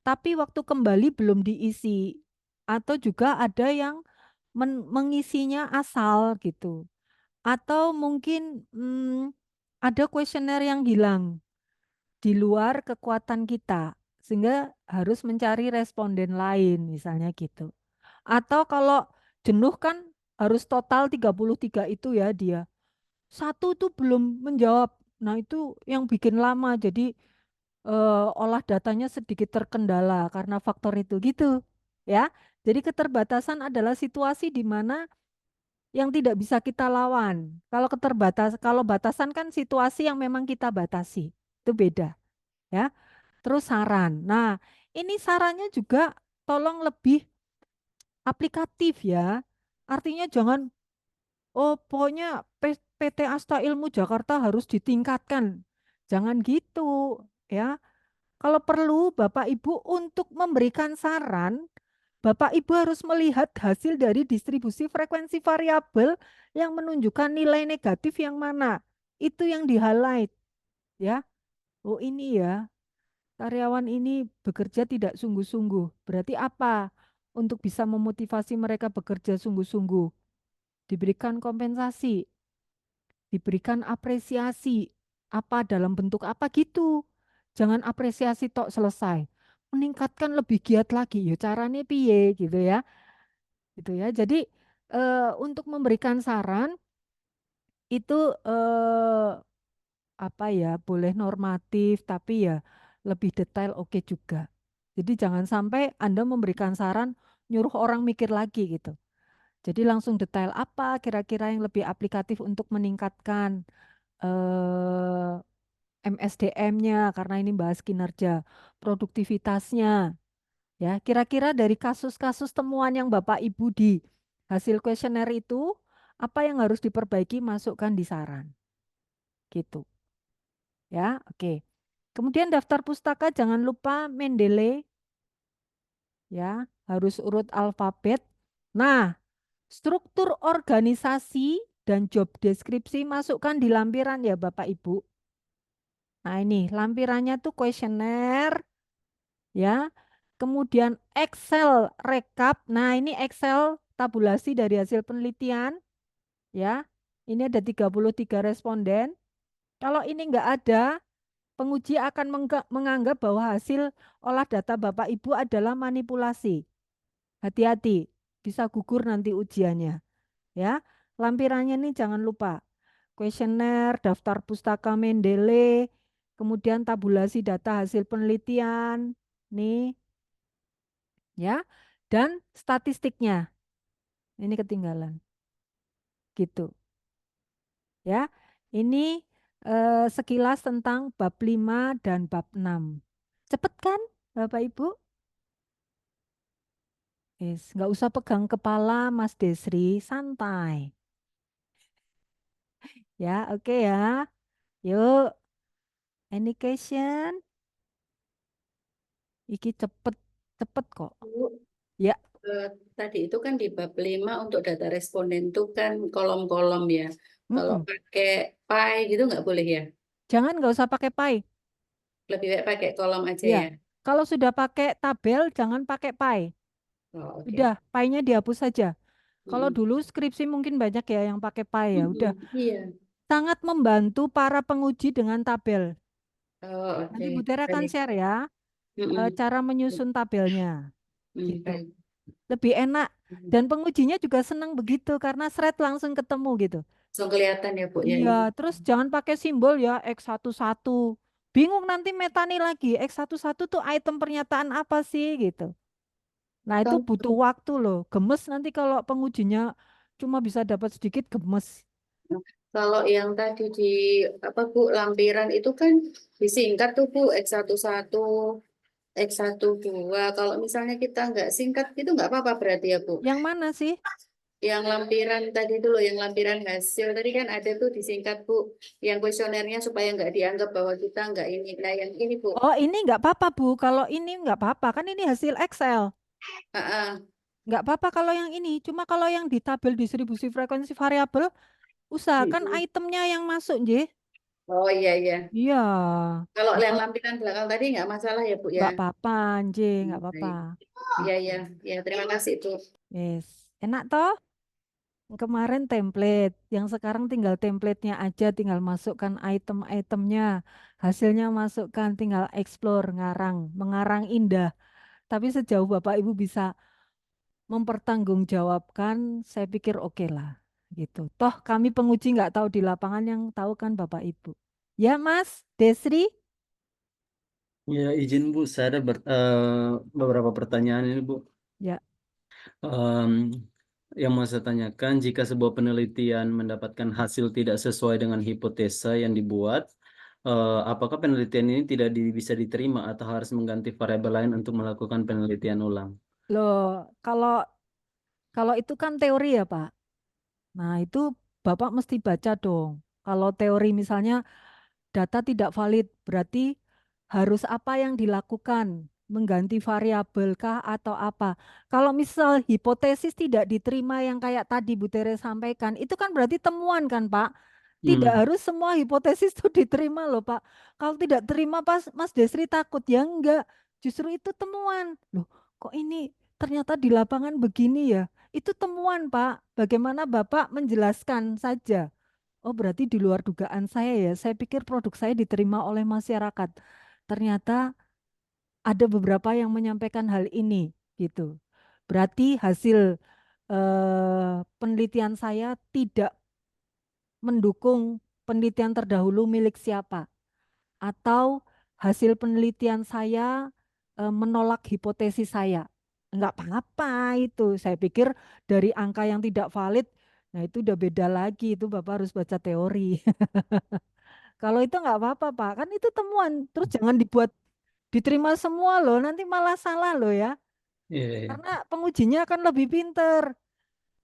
S1: Tapi waktu kembali belum diisi atau juga ada yang mengisinya asal gitu. Atau mungkin ada kuesioner yang hilang di luar kekuatan kita sehingga harus mencari responden lain misalnya gitu. Atau kalau jenuh kan harus total 33 itu ya dia. Satu itu belum menjawab. Nah, itu yang bikin lama. Jadi olah datanya sedikit terkendala karena faktor itu gitu. Ya. Jadi keterbatasan adalah situasi di mana yang tidak bisa kita lawan. Kalau batasan kan situasi yang memang kita batasi. Itu beda, ya. Terus saran. Nah, ini sarannya juga tolong lebih aplikatif ya. Artinya jangan, oh pokoknya PT Asta Ilmu Jakarta harus ditingkatkan. Jangan gitu ya. Kalau perlu Bapak Ibu untuk memberikan saran, Bapak Ibu harus melihat hasil dari distribusi frekuensi variabel yang menunjukkan nilai negatif yang mana. Itu yang di-highlight ya. Oh ini ya, karyawan ini bekerja tidak sungguh-sungguh. Berarti apa? Untuk bisa memotivasi mereka bekerja sungguh-sungguh, diberikan kompensasi, diberikan apresiasi, apa dalam bentuk apa gitu. Jangan apresiasi tok selesai. Meningkatkan lebih giat lagi, ya caranya piye gitu ya. Gitu ya. Jadi untuk memberikan saran itu apa ya, boleh normatif tapi ya lebih detail oke juga. Jadi jangan sampai Anda memberikan saran nyuruh orang mikir lagi gitu. Jadi langsung detail apa kira-kira yang lebih aplikatif untuk meningkatkan MSDM-nya karena ini bahas kinerja, produktivitasnya. Ya, kira-kira dari kasus-kasus temuan yang Bapak Ibu di hasil kuesioner itu, apa yang harus diperbaiki masukkan di saran. Gitu. Ya, oke. Kemudian daftar pustaka jangan lupa Mendeley ya, harus urut alfabet. Nah, struktur organisasi dan job deskripsi masukkan di lampiran ya Bapak Ibu. Nah, ini lampirannya tuh kuesioner ya. Kemudian Excel rekap. Nah, ini Excel tabulasi dari hasil penelitian ya. Ini ada 33 responden. Kalau ini enggak ada, penguji akan menganggap bahwa hasil olah data Bapak Ibu adalah manipulasi. Hati-hati, bisa gugur nanti ujiannya. Ya, lampirannya nih jangan lupa. Kuesioner, daftar pustaka Mendeley, kemudian tabulasi data hasil penelitian, nih, ya, dan statistiknya. Ini ketinggalan, gitu. Ya, ini sekilas tentang bab 5 dan bab 6. Cepet kan, Bapak Ibu? Nggak usah pegang kepala, Mas Desri, santai. Ya, oke ya. Yuk, any question? Iki cepet, cepet kok.
S4: Bu,
S1: Ya,
S4: tadi itu kan di bab 5 untuk data responden itu kan kolom-kolom ya. Kalau
S1: mm-mm.
S4: pakai pie gitu nggak boleh ya?
S1: Jangan nggak usah pakai pie.
S4: Lebih baik pakai kolom aja
S1: Ya,
S4: ya.
S1: kalau sudah pakai tabel, jangan pakai pie.
S4: Oh, oke.
S1: Udah, pie-nya dihapus saja. Kalau
S4: Mm-mm.
S1: dulu skripsi mungkin banyak ya yang pakai pie ya. Udah,
S4: Mm-mm. Iya.
S1: sangat membantu para penguji dengan tabel.
S4: Oh,
S1: Nanti
S4: oke.
S1: Bu Tere akan
S4: Baik.
S1: share ya
S4: Mm-mm.
S1: cara menyusun tabelnya. Gitu.
S4: Baik.
S1: Lebih enak.
S4: Mm.
S1: Dan pengujinya juga senang begitu karena thread langsung ketemu gitu.
S4: Langsung kelihatan ya Bu ya
S1: Iya,
S4: ini.
S1: terus jangan pakai simbol ya X11. Bingung nanti metani lagi. X11 tuh item pernyataan apa sih gitu. Nah, itu
S4: Kalau
S1: butuh waktu loh. Gemes nanti kalau pengujinya cuma bisa dapat sedikit gemes.
S4: kalau yang tadi di apa Bu lampiran itu kan disingkat tuh Bu X11, X12. Kalau misalnya kita nggak singkat itu nggak apa-apa berarti ya Bu.
S1: Yang mana sih?
S4: Yang lampiran tadi dulu, yang lampiran hasil tadi kan ada tuh disingkat Bu, yang kuesionernya supaya nggak dianggap bahwa kita nggak ini. Nah yang ini Bu,
S1: Oh, ini nggak apa-apa Bu. Kalau ini nggak apa-apa. Kan ini hasil Excel.
S4: ah, ah.
S1: Nggak apa-apa kalau yang ini. Cuma kalau yang di tabel distribusi frekuensi variabel, usahakan
S4: Mm-mm.
S1: itemnya yang masuk, J.
S4: Oh iya iya.
S1: Iya.
S4: Kalau yang
S1: Kalau
S4: lampiran belakang tadi nggak masalah ya Bu ya.
S1: nggak apa-apa, J. Nggak apa-apa.
S4: Baik. Iya iya, ya terima kasih Bu.
S1: Yes. Enak toh? Kemarin template, yang sekarang tinggal templatenya aja, tinggal masukkan item-itemnya, hasilnya masukkan, tinggal explore, ngarang, mengarang indah. Tapi sejauh Bapak Ibu bisa mempertanggungjawabkan, saya pikir oke lah, gitu. Toh kami penguji nggak tahu di lapangan, yang tahu kan Bapak Ibu. Ya Mas Desri,
S2: Ya, izin Bu, saya ada beberapa pertanyaan ini Bu.
S1: ya
S2: Em, yang mau saya tanyakan, jika sebuah penelitian mendapatkan hasil tidak sesuai dengan hipotesa yang dibuat, apakah penelitian ini tidak bisa diterima atau harus mengganti variabel lain untuk melakukan penelitian ulang?
S1: loh, kalau kalau itu kan teori ya Pak. Nah itu Bapak mesti baca dong. Kalau teori misalnya data tidak valid, berarti harus apa yang dilakukan, mengganti variabel kah atau apa. Kalau misal hipotesis tidak diterima yang kayak tadi Bu Tere sampaikan, itu kan berarti temuan kan Pak? Tidak
S2: Hmm.
S1: harus semua hipotesis itu diterima loh Pak. Kalau tidak terima pas Mas Desri takut, ya enggak. Justru itu temuan. Loh, kok ini ternyata di lapangan begini ya? Itu temuan Pak. Bagaimana Bapak menjelaskan saja. Oh, berarti di luar dugaan saya ya. Saya pikir produk saya diterima oleh masyarakat. Ternyata ada beberapa yang menyampaikan hal ini gitu. Berarti hasil penelitian saya tidak mendukung penelitian terdahulu milik siapa, atau hasil penelitian saya menolak hipotesis saya. Enggak apa-apa itu. Saya pikir dari angka yang tidak valid, nah itu udah beda lagi. Itu Bapak harus baca teori. Kalau itu enggak apa-apa, Pak. Kan itu temuan. Terus jangan dibuat diterima semua loh. Nanti malah salah loh ya.
S2: Iya, iya.
S1: Karena pengujinya akan lebih pinter.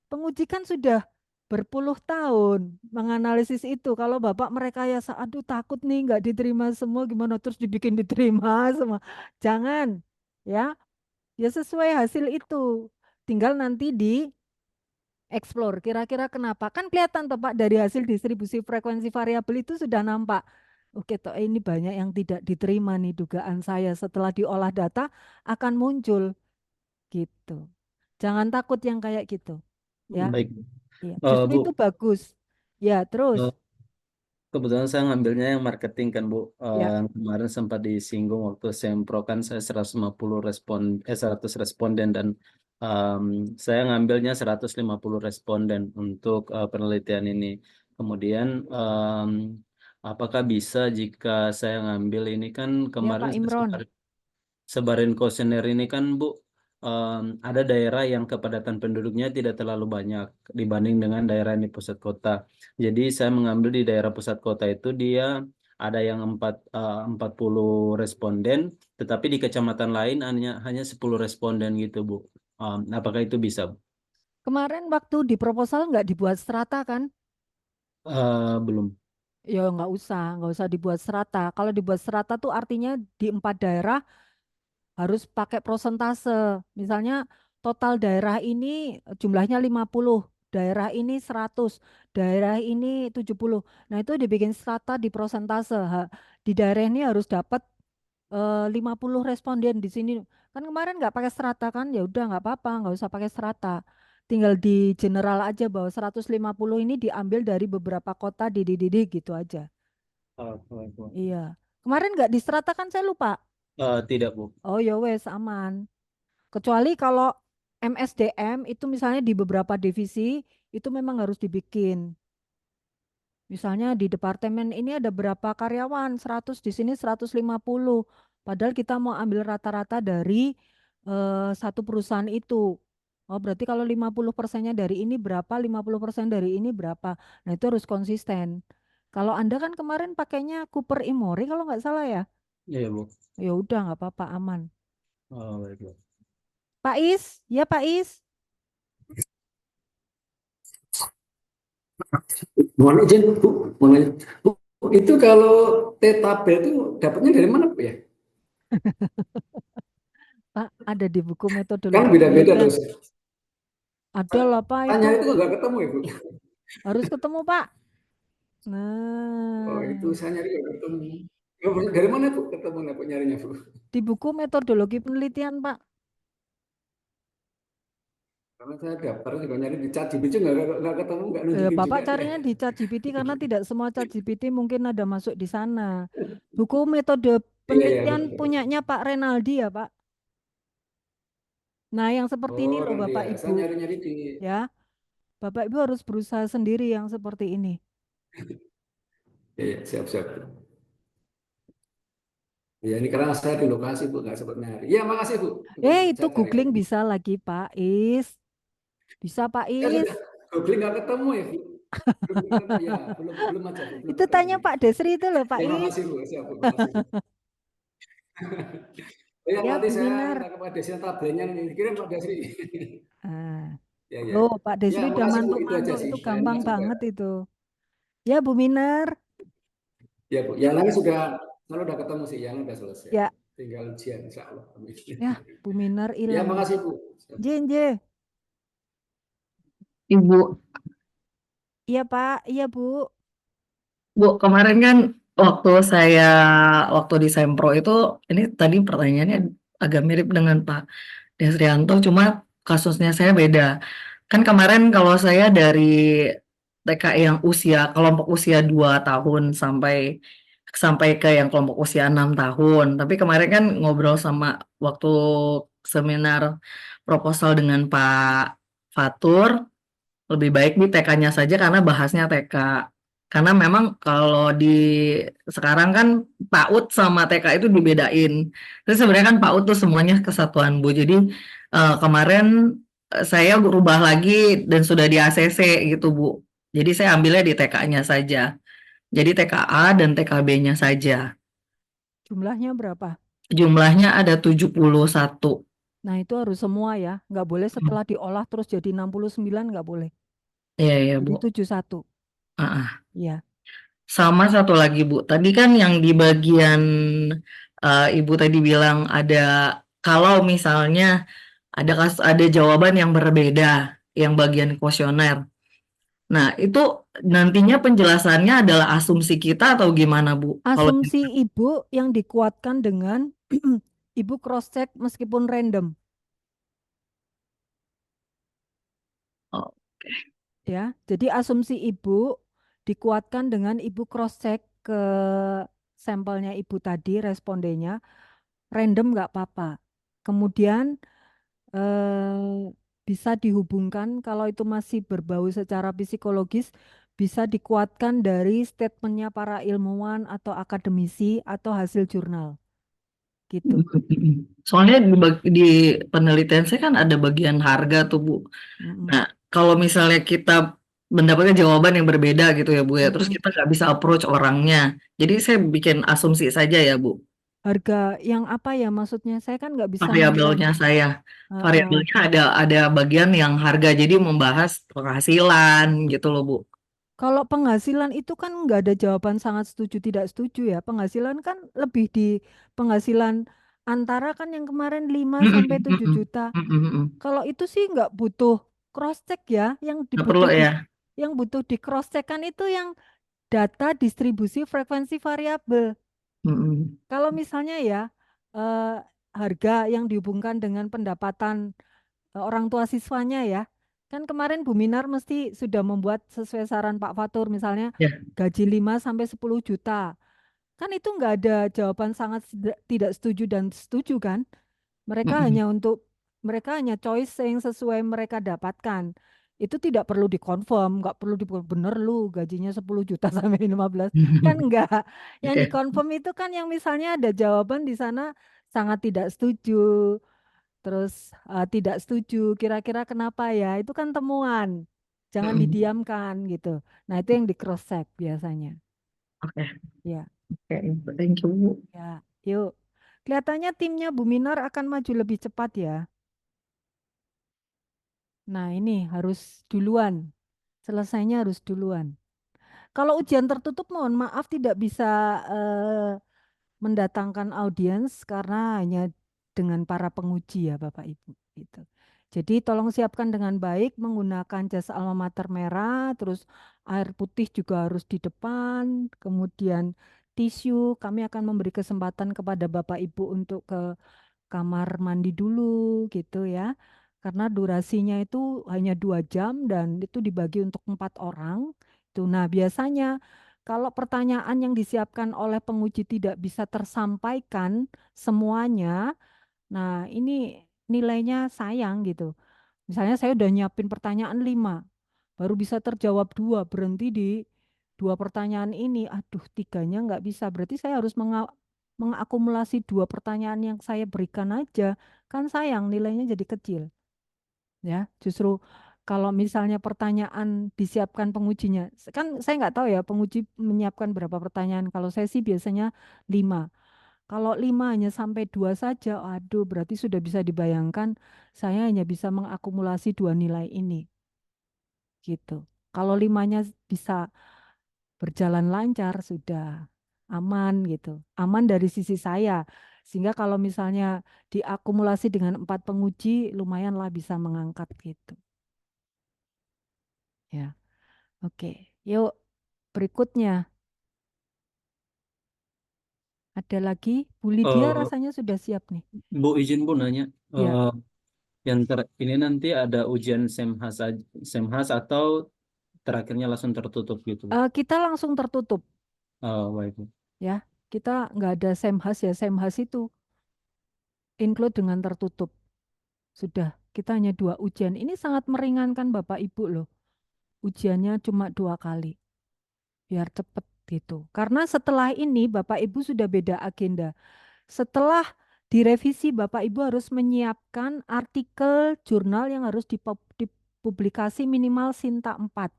S1: Penguji kan sudah berpuluh tahun menganalisis itu. Kalau Bapak merekayasa, aduh takut nih nggak diterima semua, gimana terus dibikin diterima semua. Jangan, ya. Ya sesuai hasil itu. Tinggal nanti di explore. Kira-kira kenapa? Kan kelihatan toh Pak dari hasil distribusi frekuensi variabel itu sudah nampak. Oke, toh ini banyak yang tidak diterima nih dugaan saya. Setelah diolah data akan muncul gitu. Jangan takut yang kayak gitu. Ya.
S2: Baik.
S1: Iya, justru
S2: Bu,
S1: itu bagus. Ya, terus.
S2: eh, kebetulan saya ngambilnya yang marketing kan Bu.
S1: Ya,
S2: Yang kemarin sempat disinggung waktu sempro kan saya 150 100 responden dan em, saya ngambilnya 150 responden untuk penelitian ini. Kemudian apakah bisa jika saya ngambil ini kan
S1: ya
S2: kemarin
S1: Pak
S2: saya
S1: Imron.
S2: sebarin kuesioner ini kan Bu, ada daerah yang kepadatan penduduknya tidak terlalu banyak dibanding dengan daerah di pusat kota. Jadi saya mengambil di daerah pusat kota itu dia ada yang 40 responden, tetapi di kecamatan lain hanya 10 responden gitu Bu. Apakah itu bisa, Bu?
S1: Kemarin waktu di proposal nggak dibuat strata kan?
S2: Belum.
S1: Ya nggak usah dibuat strata. Kalau dibuat strata tuh artinya di 4 daerah harus pakai prosentase. Misalnya total daerah ini jumlahnya 50, daerah ini 100, daerah ini 70. Nah itu dibikin strata di prosentase. Di daerah ini harus dapat 50 responden di sini. Kan kemarin nggak pakai strata kan? Ya udah nggak apa-apa, nggak usah pakai strata. Tinggal di general aja bahwa 150 ini diambil dari beberapa kota di gitu aja. Iya. Kemarin nggak di strata kan saya lupa.
S2: Tidak, Bu.
S1: Oh ya wes aman. Kecuali kalau MSDM itu misalnya di beberapa divisi itu memang harus dibikin. Misalnya di departemen ini ada berapa karyawan? 100, di sini 150. Padahal kita mau ambil rata-rata dari satu perusahaan itu. Oh, berarti kalau 50%-nya dari ini berapa, 50% dari ini berapa. Nah, itu harus konsisten. Kalau Anda kan kemarin pakainya Cooper Imori kalau nggak salah ya.
S2: Iya, Bu.
S1: Ya udah nggak apa-apa, aman.
S2: Baik, Bu.
S1: Pak Is, ya Pak Is.
S5: Mohon izin Bu, mau nanya. Bu, itu kalau tabel itu dapatnya dari mana Bu ya?
S1: Pak, ada di buku
S5: Kan
S1: metodologi
S5: beda-beda
S1: penelitian.
S5: terus.
S1: Ada lah Pak
S5: Tanya
S1: itu.
S5: itu kok nggak ketemu ya Bu?
S1: Harus ketemu Pak.
S5: Oh itu
S1: Nah,
S5: saya nyari nggak ketemu. Oh, dari mana Bu ketemu Bu nyarinya Bu?
S1: di buku metodologi penelitian Pak.
S5: Karena saya daftar juga nyari di ChatGPT nggak ketemu, nggak nunjukin
S1: Bapak
S5: juga dia.
S1: carinya di ChatGPT karena tidak semua ChatGPT mungkin ada masuk di sana. Buku metode
S5: Iya iya
S1: penelitian
S5: betul.
S1: punyanya Pak Renaldi ya Pak. Nah, yang seperti ini
S5: Oh
S1: loh
S5: nanti ya,
S1: Bapak
S5: saya
S1: Ibu,
S5: nyari-nyari di.
S1: ya. Bapak Ibu harus berusaha sendiri yang seperti ini.
S5: Iya iya, siap siap. Ya ini karena saya di lokasi Bu nggak sempat nyari. Iya makasih Bu.
S1: Itu
S5: Saya cari
S1: googling
S5: lagi.
S1: bisa lagi Pak Is. Bisa Pak
S5: Ya
S1: Is.
S5: sudah, googling nggak ketemu ya Bu. Belum ketemu ya, belum belum aja Bu, belum
S1: Itu
S5: ketemu
S1: tanya
S5: nih.
S1: Pak Desri itu loh Pak
S5: Ya
S1: Is.
S5: makasih Bu, siap Bu, makasih Bu. Ya
S1: Ya
S5: nanti
S1: Bu
S5: saya
S1: Minar.
S5: minta kepada Desri tabelnya nih, kirim Pak Desri.
S1: Ah.
S5: Ya ya.
S1: Loh Pak
S5: Ya
S1: Desri udah
S5: makasih Bu, itu aja
S1: mantuk-mantuk
S5: sih.
S1: itu
S5: Yang
S1: gampang
S5: lain sudah.
S1: banget itu. Ya Bu Minar.
S5: Ya Bu, yang lain sudah Kalau udah ketemu sih yang udah selesai.
S1: Ya,
S5: Tinggal ujian insya Allah. Amin.
S1: ya, Bu Minar
S5: Ya,
S1: hilang.
S5: makasih Bu.
S1: Jenje.
S6: Ibu,
S1: Iya Pak, iya Bu.
S6: Bu, kemarin kan waktu di Sempro itu, ini tadi pertanyaannya agak mirip dengan Pak Desrianto, cuma kasusnya saya beda. Kan kemarin kalau saya dari TKI yang kelompok usia 2 tahun sampai sampai ke yang kelompok usia 6 tahun. Tapi kemarin kan ngobrol sama waktu seminar proposal dengan Pak Fatur, lebih baik di TK-nya saja karena bahasnya TK. Karena memang kalau di sekarang kan PAUD sama TK itu dibedain. Terus sebenarnya kan PAUD tuh semuanya kesatuan Bu. Jadi kemarin saya berubah lagi dan sudah di ACC gitu Bu. Jadi saya ambilnya di TK-nya saja. Jadi TKA dan TKB-nya saja.
S1: Jumlahnya berapa?
S6: Jumlahnya ada 71.
S1: Nah itu harus semua ya. Nggak boleh setelah diolah terus jadi 69, nggak boleh.
S6: Iya ya
S1: Jadi
S6: Bu.
S1: 71. Iya.
S6: Sama satu lagi Bu, tadi kan yang di bagian Ibu tadi bilang ada kalau misalnya ada jawaban yang berbeda, yang bagian kuesioner. Nah, itu nantinya penjelasannya adalah asumsi kita atau gimana Bu? Kalau
S1: Asumsi Ibu yang dikuatkan dengan Ibu cross check meskipun random.
S6: Oh,
S1: Ya, jadi asumsi Ibu dikuatkan dengan Ibu cross check ke sampelnya Ibu tadi, respondennya, random nggak apa-apa. Kemudian bisa dihubungkan kalau itu masih berbau secara psikologis, bisa dikuatkan dari statementnya para ilmuwan atau akademisi atau hasil jurnal. Gitu.
S6: soalnya di penelitian saya kan ada bagian harga tuh Bu.
S1: Mm-mm.
S6: Nah, kalau misalnya kita mendapatkan jawaban yang berbeda gitu ya Bu ya, terus
S1: Mm-mm.
S6: kita nggak bisa approach orangnya. Jadi saya bikin asumsi saja ya Bu.
S1: Harga yang apa ya maksudnya? Saya kan nggak bisa
S6: Variabelnya saya. Variabelnya ada bagian yang harga, jadi membahas penghasilan gitu loh Bu.
S1: kalau penghasilan itu kan nggak ada jawaban sangat setuju tidak setuju ya. Penghasilan kan lebih di penghasilan antara kan yang kemarin 5 sampai 7 juta. Kalau itu sih nggak butuh cross check ya,
S6: Nggak perlu ya.
S1: yang butuh di cross check kan itu yang data distribusi frekuensi variabel. Kalau misalnya ya eh, harga yang dihubungkan dengan pendapatan orang tua siswanya ya. Kan kemarin Bu Minar mesti sudah membuat sesuai saran Pak Fatur misalnya
S6: Ya.
S1: gaji 5 sampai 10 juta. Kan itu nggak ada jawaban sangat tidak setuju dan setuju kan? Mereka hanya choice yang sesuai mereka dapatkan. Itu tidak perlu dikonfirm, nggak perlu bener lu gajinya 10 juta sampai 15. Kan enggak. Yang
S6: Oke.
S1: dikonfirm itu kan yang misalnya ada jawaban di sana sangat tidak setuju. Terus tidak setuju, kira-kira kenapa ya? Itu kan temuan. Jangan didiamkan gitu. Nah, itu yang di cross check biasanya.
S6: Oke.
S1: Ya.
S6: Oke, thank you Bu.
S1: Ya, yuk. Kelihatannya timnya Bu Minar akan maju lebih cepat ya. Nah, ini harus duluan. Selesainya harus duluan. Kalau ujian tertutup, mohon maaf tidak bisa mendatangkan audiens karena hanya dengan para penguji ya Bapak Ibu. Gitu. Jadi tolong siapkan dengan baik menggunakan jas alma mater merah, terus air putih juga harus di depan, kemudian tisu. Kami akan memberi kesempatan kepada Bapak Ibu untuk ke kamar mandi dulu gitu ya. Karena durasinya itu hanya 2 jam dan itu dibagi untuk 4 orang. Itu. Nah biasanya kalau pertanyaan yang disiapkan oleh penguji tidak bisa tersampaikan semuanya, nah ini nilainya sayang gitu. Misalnya saya udah nyiapin pertanyaan 5, baru bisa terjawab 2, berhenti di 2 pertanyaan ini. Aduh, 3-nya nggak bisa. Berarti saya harus mengakumulasi 2 pertanyaan yang saya berikan aja. Kan sayang, nilainya jadi kecil. Ya, justru kalau misalnya pertanyaan disiapkan pengujinya, kan saya nggak tahu ya penguji menyiapkan berapa pertanyaan. Kalau saya sih biasanya 5. Kalau 5 hanya sampai 2 saja, aduh berarti sudah bisa dibayangkan saya hanya bisa mengakumulasi 2 nilai ini. Gitu. Kalau 5-nya bisa berjalan lancar sudah aman gitu. Aman dari sisi saya. Sehingga kalau misalnya diakumulasi dengan 4 penguji, lumayanlah bisa mengangkat gitu. Ya, oke. Yuk, berikutnya. Ada lagi? Bu Lydia
S2: Eh,
S1: rasanya sudah siap nih.
S2: Bu izin Bu nanya,
S1: Ya,
S2: ini nanti ada ujian Semhas atau terakhirnya langsung tertutup gitu.
S1: kita langsung tertutup
S2: Oh, baik.
S1: ya. Kita nggak ada Semhas ya. Semhas itu include dengan tertutup. Sudah, kita hanya 2 ujian. Ini sangat meringankan Bapak Ibu loh. Ujiannya cuma 2 kali. Biar cepet gitu. Karena setelah ini Bapak Ibu sudah beda agenda. Setelah direvisi, Bapak Ibu harus menyiapkan artikel jurnal yang harus dipublikasi minimal Sinta 4.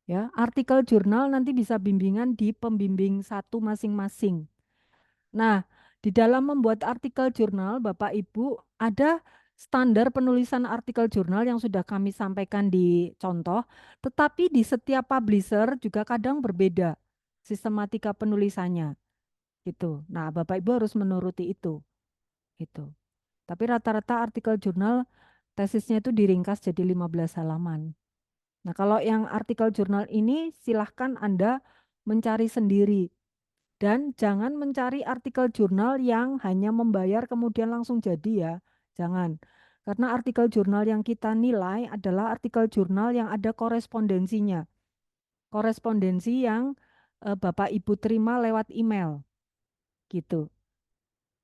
S1: Ya, artikel jurnal nanti bisa bimbingan di pembimbing 1 masing-masing. Nah, di dalam membuat artikel jurnal, Bapak Ibu, ada standar penulisan artikel jurnal yang sudah kami sampaikan di contoh, tetapi di setiap publisher juga kadang berbeda sistematika penulisannya. Gitu. Nah, Bapak Ibu harus menuruti itu. Gitu. Tapi rata-rata artikel jurnal tesisnya itu diringkas jadi 15 halaman. Nah, kalau yang artikel jurnal ini silahkan Anda mencari sendiri. Dan jangan mencari artikel jurnal yang hanya membayar kemudian langsung jadi ya. Jangan. Karena artikel jurnal yang kita nilai adalah artikel jurnal yang ada korespondensinya. Korespondensi yang Bapak Ibu terima lewat email. Gitu.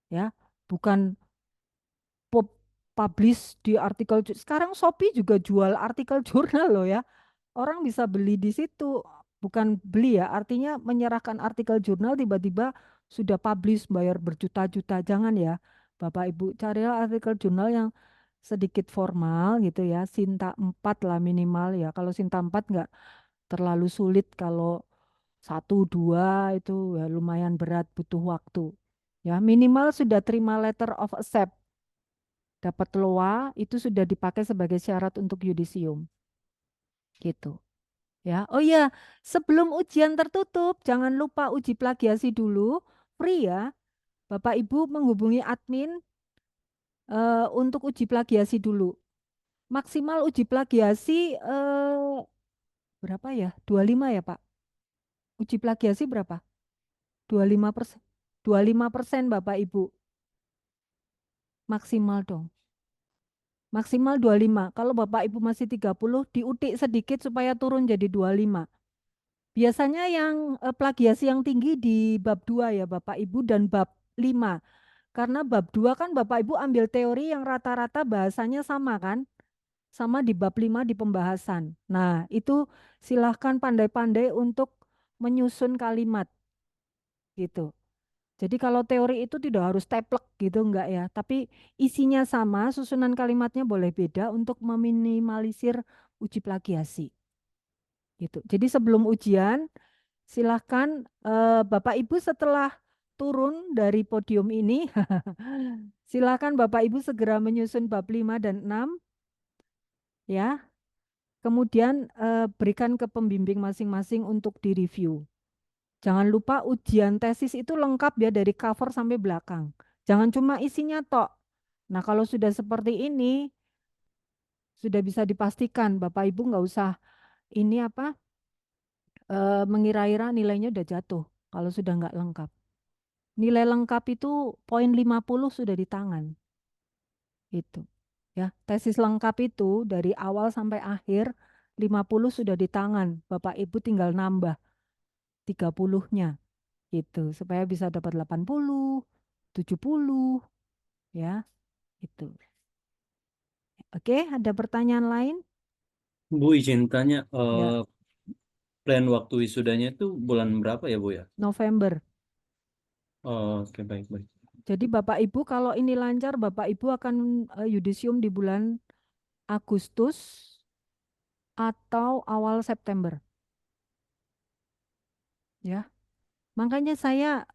S1: Ya. Bukan publish di artikel. Sekarang Shopee juga jual artikel jurnal loh ya. Orang bisa beli di situ, bukan beli ya, artinya menyerahkan artikel jurnal tiba-tiba sudah publish bayar berjuta-juta. Jangan ya, Bapak Ibu, carilah artikel jurnal yang sedikit formal gitu ya, Sinta 4 lah minimal ya. Kalau Sinta 4 enggak terlalu sulit, kalau 1, 2 itu ya lumayan berat, butuh waktu. Ya, minimal sudah terima letter of accept. Dapat LOA itu sudah dipakai sebagai syarat untuk yudisium. Gitu. Ya, oh ya, sebelum ujian tertutup, jangan lupa uji plagiasi dulu, free ya. Bapak Ibu menghubungi admin untuk uji plagiasi dulu. Maksimal uji plagiasi berapa ya? 25 ya Pak? Uji plagiasi berapa? 25%. 25% Bapak Ibu. Maksimal dong. Maksimal 25. Kalau Bapak Ibu masih 30, diutik sedikit supaya turun jadi 25. Biasanya yang plagiasi yang tinggi di bab 2 ya Bapak Ibu dan bab 5. Karena bab 2 kan Bapak Ibu ambil teori yang rata-rata bahasanya sama kan? Sama di bab 5 di pembahasan. Nah, itu silahkan pandai-pandai untuk menyusun kalimat gitu. Jadi kalau teori itu tidak harus teplek gitu enggak ya, tapi isinya sama, susunan kalimatnya boleh beda untuk meminimalisir uji plagiasi. Gitu. Jadi sebelum ujian silahkan Bapak Ibu setelah turun dari podium ini, silahkan Bapak Ibu segera menyusun bab 5 dan 6, ya. Kemudian berikan ke pembimbing masing-masing untuk direview. Jangan lupa ujian tesis itu lengkap ya dari cover sampai belakang. Jangan cuma isinya tok. Nah kalau sudah seperti ini, sudah bisa dipastikan Bapak Ibu nggak usah ini apa mengira-ira nilainya udah jatuh kalau sudah nggak lengkap. Nilai lengkap itu poin 50 sudah di tangan. Itu. Ya, tesis lengkap itu dari awal sampai akhir 50 sudah di tangan. Bapak Ibu tinggal nambah 30-nya gitu supaya bisa dapat 80, 70 ya. Itu. Oke, ada pertanyaan lain?
S2: Bu izin tanya,
S1: Ya,
S2: plan waktu wisudanya itu bulan berapa ya Bu ya?
S1: November.
S2: Oh, oke, baik baik.
S1: Jadi Bapak Ibu kalau ini lancar Bapak Ibu akan yudisium di bulan Agustus atau awal September. Ya. Makanya saya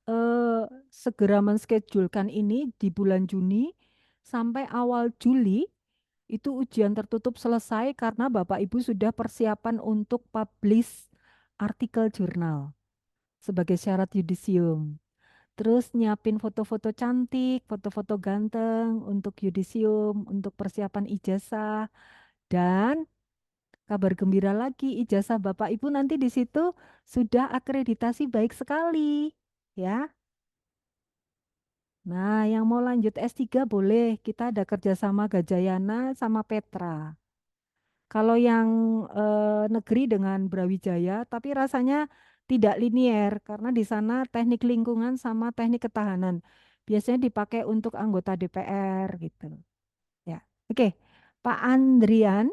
S1: segera menschedulkan ini di bulan Juni sampai awal Juli itu ujian tertutup selesai karena Bapak Ibu sudah persiapan untuk publish artikel jurnal. sebagai syarat yudisium. Terus nyiapin foto-foto cantik, foto-foto ganteng untuk yudisium, untuk persiapan ijazah. Dan kabar gembira lagi, ijazah Bapak Ibu nanti di situ sudah akreditasi baik sekali, ya. Nah, yang mau lanjut S3 boleh, kita ada kerjasama Gajayana sama Petra. Kalau yang negeri dengan Brawijaya, tapi rasanya tidak linier karena di sana teknik lingkungan sama teknik ketahanan biasanya dipakai untuk anggota DPR gitu. Ya, oke. Pak Andrian,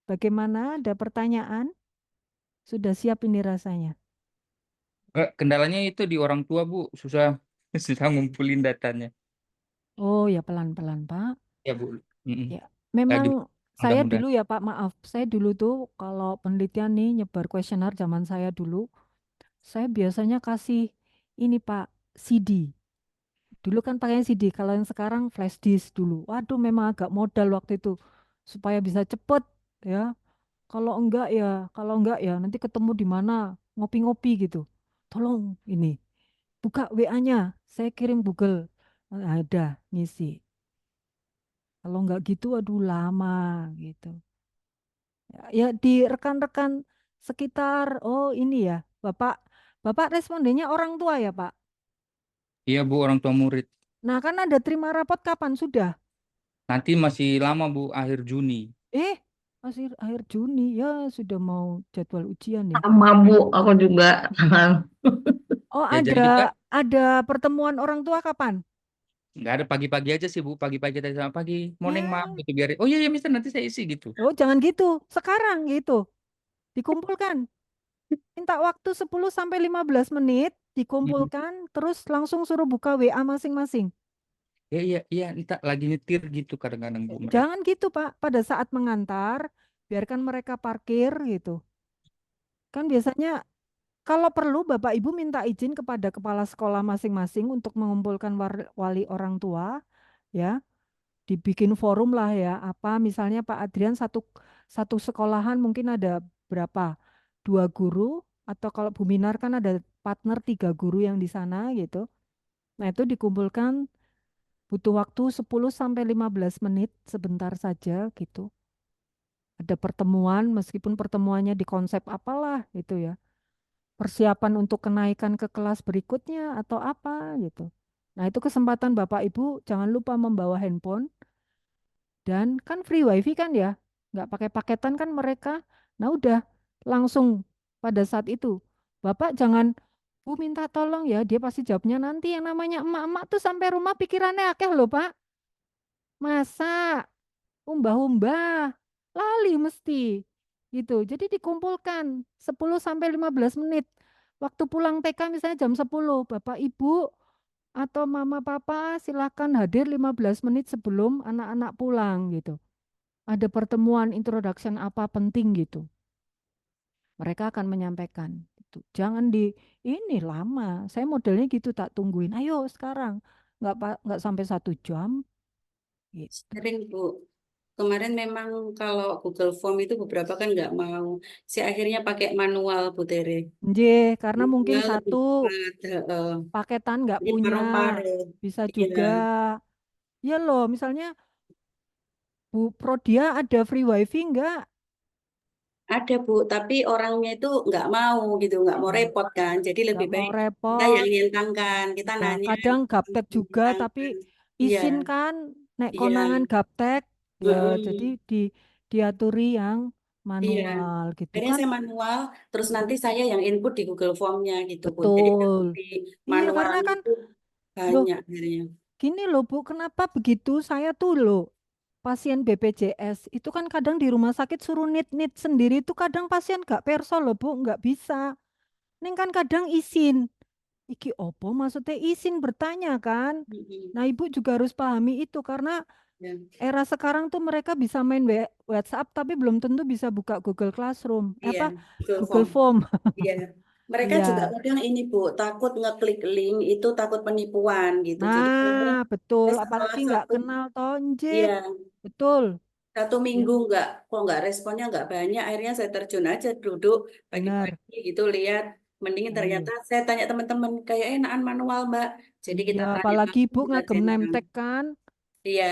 S1: bagaimana? Ada pertanyaan? Sudah siap ini rasanya?
S7: Kendalanya itu di orang tua, Bu. Susah susah ngumpulin datanya.
S1: Oh ya pelan-pelan Pak.
S7: Ya, Bu. Mm-mm.
S1: Ya,
S7: Ya,
S1: memang saya
S7: mudah-mudahan.
S1: dulu ya Pak, maaf. Saya dulu tuh kalau penelitian nih nyebar kuesioner zaman saya dulu, saya biasanya kasih ini Pak, CD. Dulu kan pakai CD, kalau yang sekarang flash disk dulu. Waduh, memang agak modal waktu itu supaya bisa cepet ya. Kalau enggak ya nanti ketemu di mana ngopi-ngopi gitu. Tolong ini buka WA-nya, saya kirim Google. Ada ngisi. Kalau enggak gitu, aduh lama gitu. Ya di rekan-rekan sekitar, oh ini ya, Bapak respondennya orang tua ya Pak.
S7: Iya, Bu, orang tua murid.
S1: Nah kan ada terima rapot kapan sudah?
S7: Nanti masih lama, Bu, akhir Juni.
S1: Eh, masih akhir Juni ya sudah mau jadwal ujian ya.
S6: Sama Bu, aku juga tanggal
S1: Oh
S7: Ya, jadi kita
S1: ada pertemuan orang tua kapan?
S7: nggak ada pagi-pagi aja sih, Bu. Pagi-pagi tadi sama pagi. Morning, Ma'am.
S1: Ya,
S7: Gitu, biar. Oh iya, iya, Mister. Nanti saya isi gitu.
S1: oh jangan gitu. Sekarang gitu. Dikumpulkan. Minta waktu 10 sampai 15 menit,
S7: Mm.
S1: dikumpulkan, terus langsung suruh buka WA masing-masing.
S7: Ya, iya, iya. Entah lagi nyetir gitu kadang-kadang, Bu, mereka.
S1: Jangan gitu, Pak. Pada saat mengantar, biarkan mereka parkir gitu. Kan biasanya kalau perlu Bapak Ibu minta izin kepada kepala sekolah masing-masing untuk mengumpulkan wali orang tua, ya. Dibikin forum lah ya. Apa misalnya Pak Adrian satu satu sekolahan mungkin ada berapa? 2 guru atau kalau Bu Minar kan ada partner 3 guru yang di sana gitu. Nah, itu dikumpulkan butuh waktu 10 sampai 15 menit sebentar saja gitu. Ada pertemuan meskipun pertemuannya di konsep apalah gitu ya. Persiapan untuk kenaikan ke kelas berikutnya atau apa gitu. Nah, itu kesempatan Bapak Ibu jangan lupa membawa handphone dan kan free wifi kan ya, nggak pakai paketan kan mereka. Nah udah langsung pada saat itu. Bapak jangan, Bu minta tolong ya, dia pasti jawabnya nanti yang namanya emak-emak tuh sampai rumah pikirannya akeh loh Pak. Masa umbah-umbah, lali mesti. Gitu. Jadi dikumpulkan 10 sampai 15 menit. Waktu pulang TK misalnya jam 10, Bapak Ibu atau Mama Papa silakan hadir 15 menit sebelum anak-anak pulang gitu. Ada pertemuan introduction apa penting gitu. Mereka akan menyampaikan gitu. Jangan di ini lama. Saya modelnya gitu tak tungguin. Ayo sekarang. Nggak sampai 1 jam gitu.
S4: Sering, Bu. Kemarin memang kalau Google Form itu beberapa kan nggak mau. Si akhirnya pakai manual, Bu Tere.
S1: Nje, karena mungkin
S4: Manual lebih
S1: satu
S4: cepat. Heeh.
S1: paketan nggak
S4: Jadi
S1: punya.
S4: paruh-paruh.
S1: Bisa
S4: Iya.
S1: juga. Ya loh, misalnya Bu Prodia ada free wifi nggak?
S4: Ada, Bu, tapi orangnya itu nggak mau gitu, nggak mau
S1: Hmm,
S4: repot kan. Jadi
S1: nggak
S4: lebih
S1: mau
S4: baik kita
S1: repot.
S4: yang nyentangkan. Kita
S1: Ya,
S4: nanya,
S1: kadang gaptek juga, tapi
S4: nyentangkan. Iya,
S1: izin kan, nek
S4: iya.
S1: konangan gaptek, ya jadi
S4: Mm-mm.
S1: diaturi yang
S4: Iya.
S1: manual gitu
S4: Akhirnya
S1: kan.
S4: saya manual, terus
S1: Mm,
S4: nanti saya yang input di Google Form-nya gitu, Bu. Jadi
S1: betul.
S4: di
S1: Iya,
S4: manual
S1: karena kan,
S4: itu
S1: loh,
S4: banyak akhirnya.
S1: gini loh Bu, kenapa begitu? Saya tuh loh, pasien BPJS itu kan kadang di rumah sakit suruh nit-nit sendiri itu kadang pasien gak perso loh Bu, nggak bisa. Neng kan kadang izin. Iki opo maksudnya izin bertanya kan?
S4: Mm-mm.
S1: Nah, Ibu juga harus pahami itu karena
S4: Ya.
S1: era sekarang tuh mereka bisa main WhatsApp tapi belum tentu bisa buka Google Classroom.
S4: Iya,
S1: Apa
S4: Google
S1: Google
S4: Form.
S1: Form.
S4: Iya. Mereka juga
S1: Iya.
S4: kadang ini, Bu, takut ngeklik link itu takut penipuan gitu. Jadi
S1: Nah, betul.
S4: saya
S1: Apalagi
S4: setelah
S1: nggak
S4: satu,
S1: kenal tonje.
S4: iya,
S1: Betul.
S4: satu
S1: Ya,
S4: minggu kok nggak responnya nggak banyak, akhirnya saya terjun aja duduk
S1: benar.
S4: pagi-pagi gitu lihat Mending
S1: Nah,
S4: ternyata saya tanya teman-teman kayak enakan manual Mbak. Jadi kita
S1: iya,
S4: tanya
S1: apalagi
S4: langsung
S1: Ibu
S4: bukan
S1: ngagem
S4: centang.
S1: nemtek kan.
S4: Iya,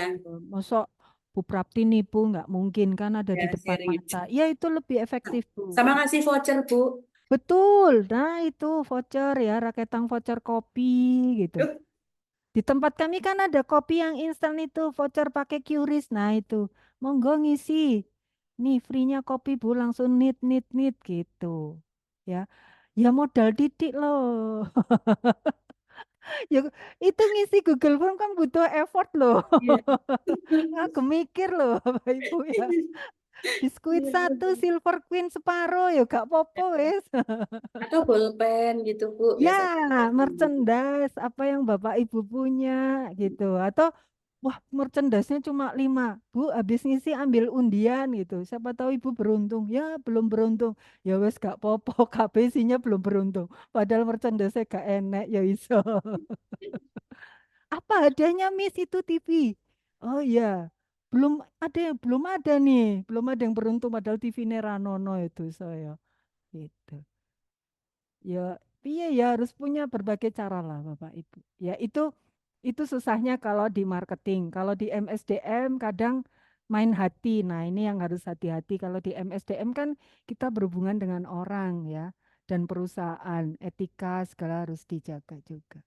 S1: Masuk Bu Prapti nipu nggak mungkin kan ada di
S4: ya
S1: depan
S4: sharing.
S1: mata. Ya itu lebih efektif Bu.
S4: Sama ngasih voucher Bu.
S1: Betul. Nah itu voucher ya, raketang voucher kopi gitu.
S4: Yuk,
S1: Di tempat kami kan ada kopi yang instan itu, voucher pakai QRIS. Nah itu, monggo ngisi. Nih free-nya kopi Bu, langsung nit gitu. Ya, ya modal titik loh. Ya itu ngisi Google Form kan butuh effort loh.
S4: iya.
S1: Nggak mikir loh Bapak Ibu ya. Biskuit
S4: Iya,
S1: satu,
S4: betul.
S1: silver queen separuh, ya gak apa-apa wes.
S4: Atau bolpen gitu Bu.
S1: Ya,
S4: Biasanya kita gitu.
S1: merchandise apa yang Bapak Ibu punya gitu. Atau wah merchandise-nya cuma 5. Bu, habis ngisi ambil undian gitu. Siapa tahu Ibu beruntung. Ya, belum beruntung. Ya wes gak apa-apa, KB isinya belum beruntung. Padahal merchandise-nya gak enak ya iso. Apa hadiahnya Miss itu TV? Oh iya, belum ada nih, belum ada yang beruntung padahal TV Neranono itu saya. Gitu. Ya, iya ya harus punya berbagai cara lah Bapak Ibu. Ya itu susahnya kalau di marketing. Kalau di MSDM kadang main hati. Nah, ini yang harus hati-hati. Kalau di MSDM kan kita berhubungan dengan orang ya dan perusahaan, etika segala harus dijaga juga.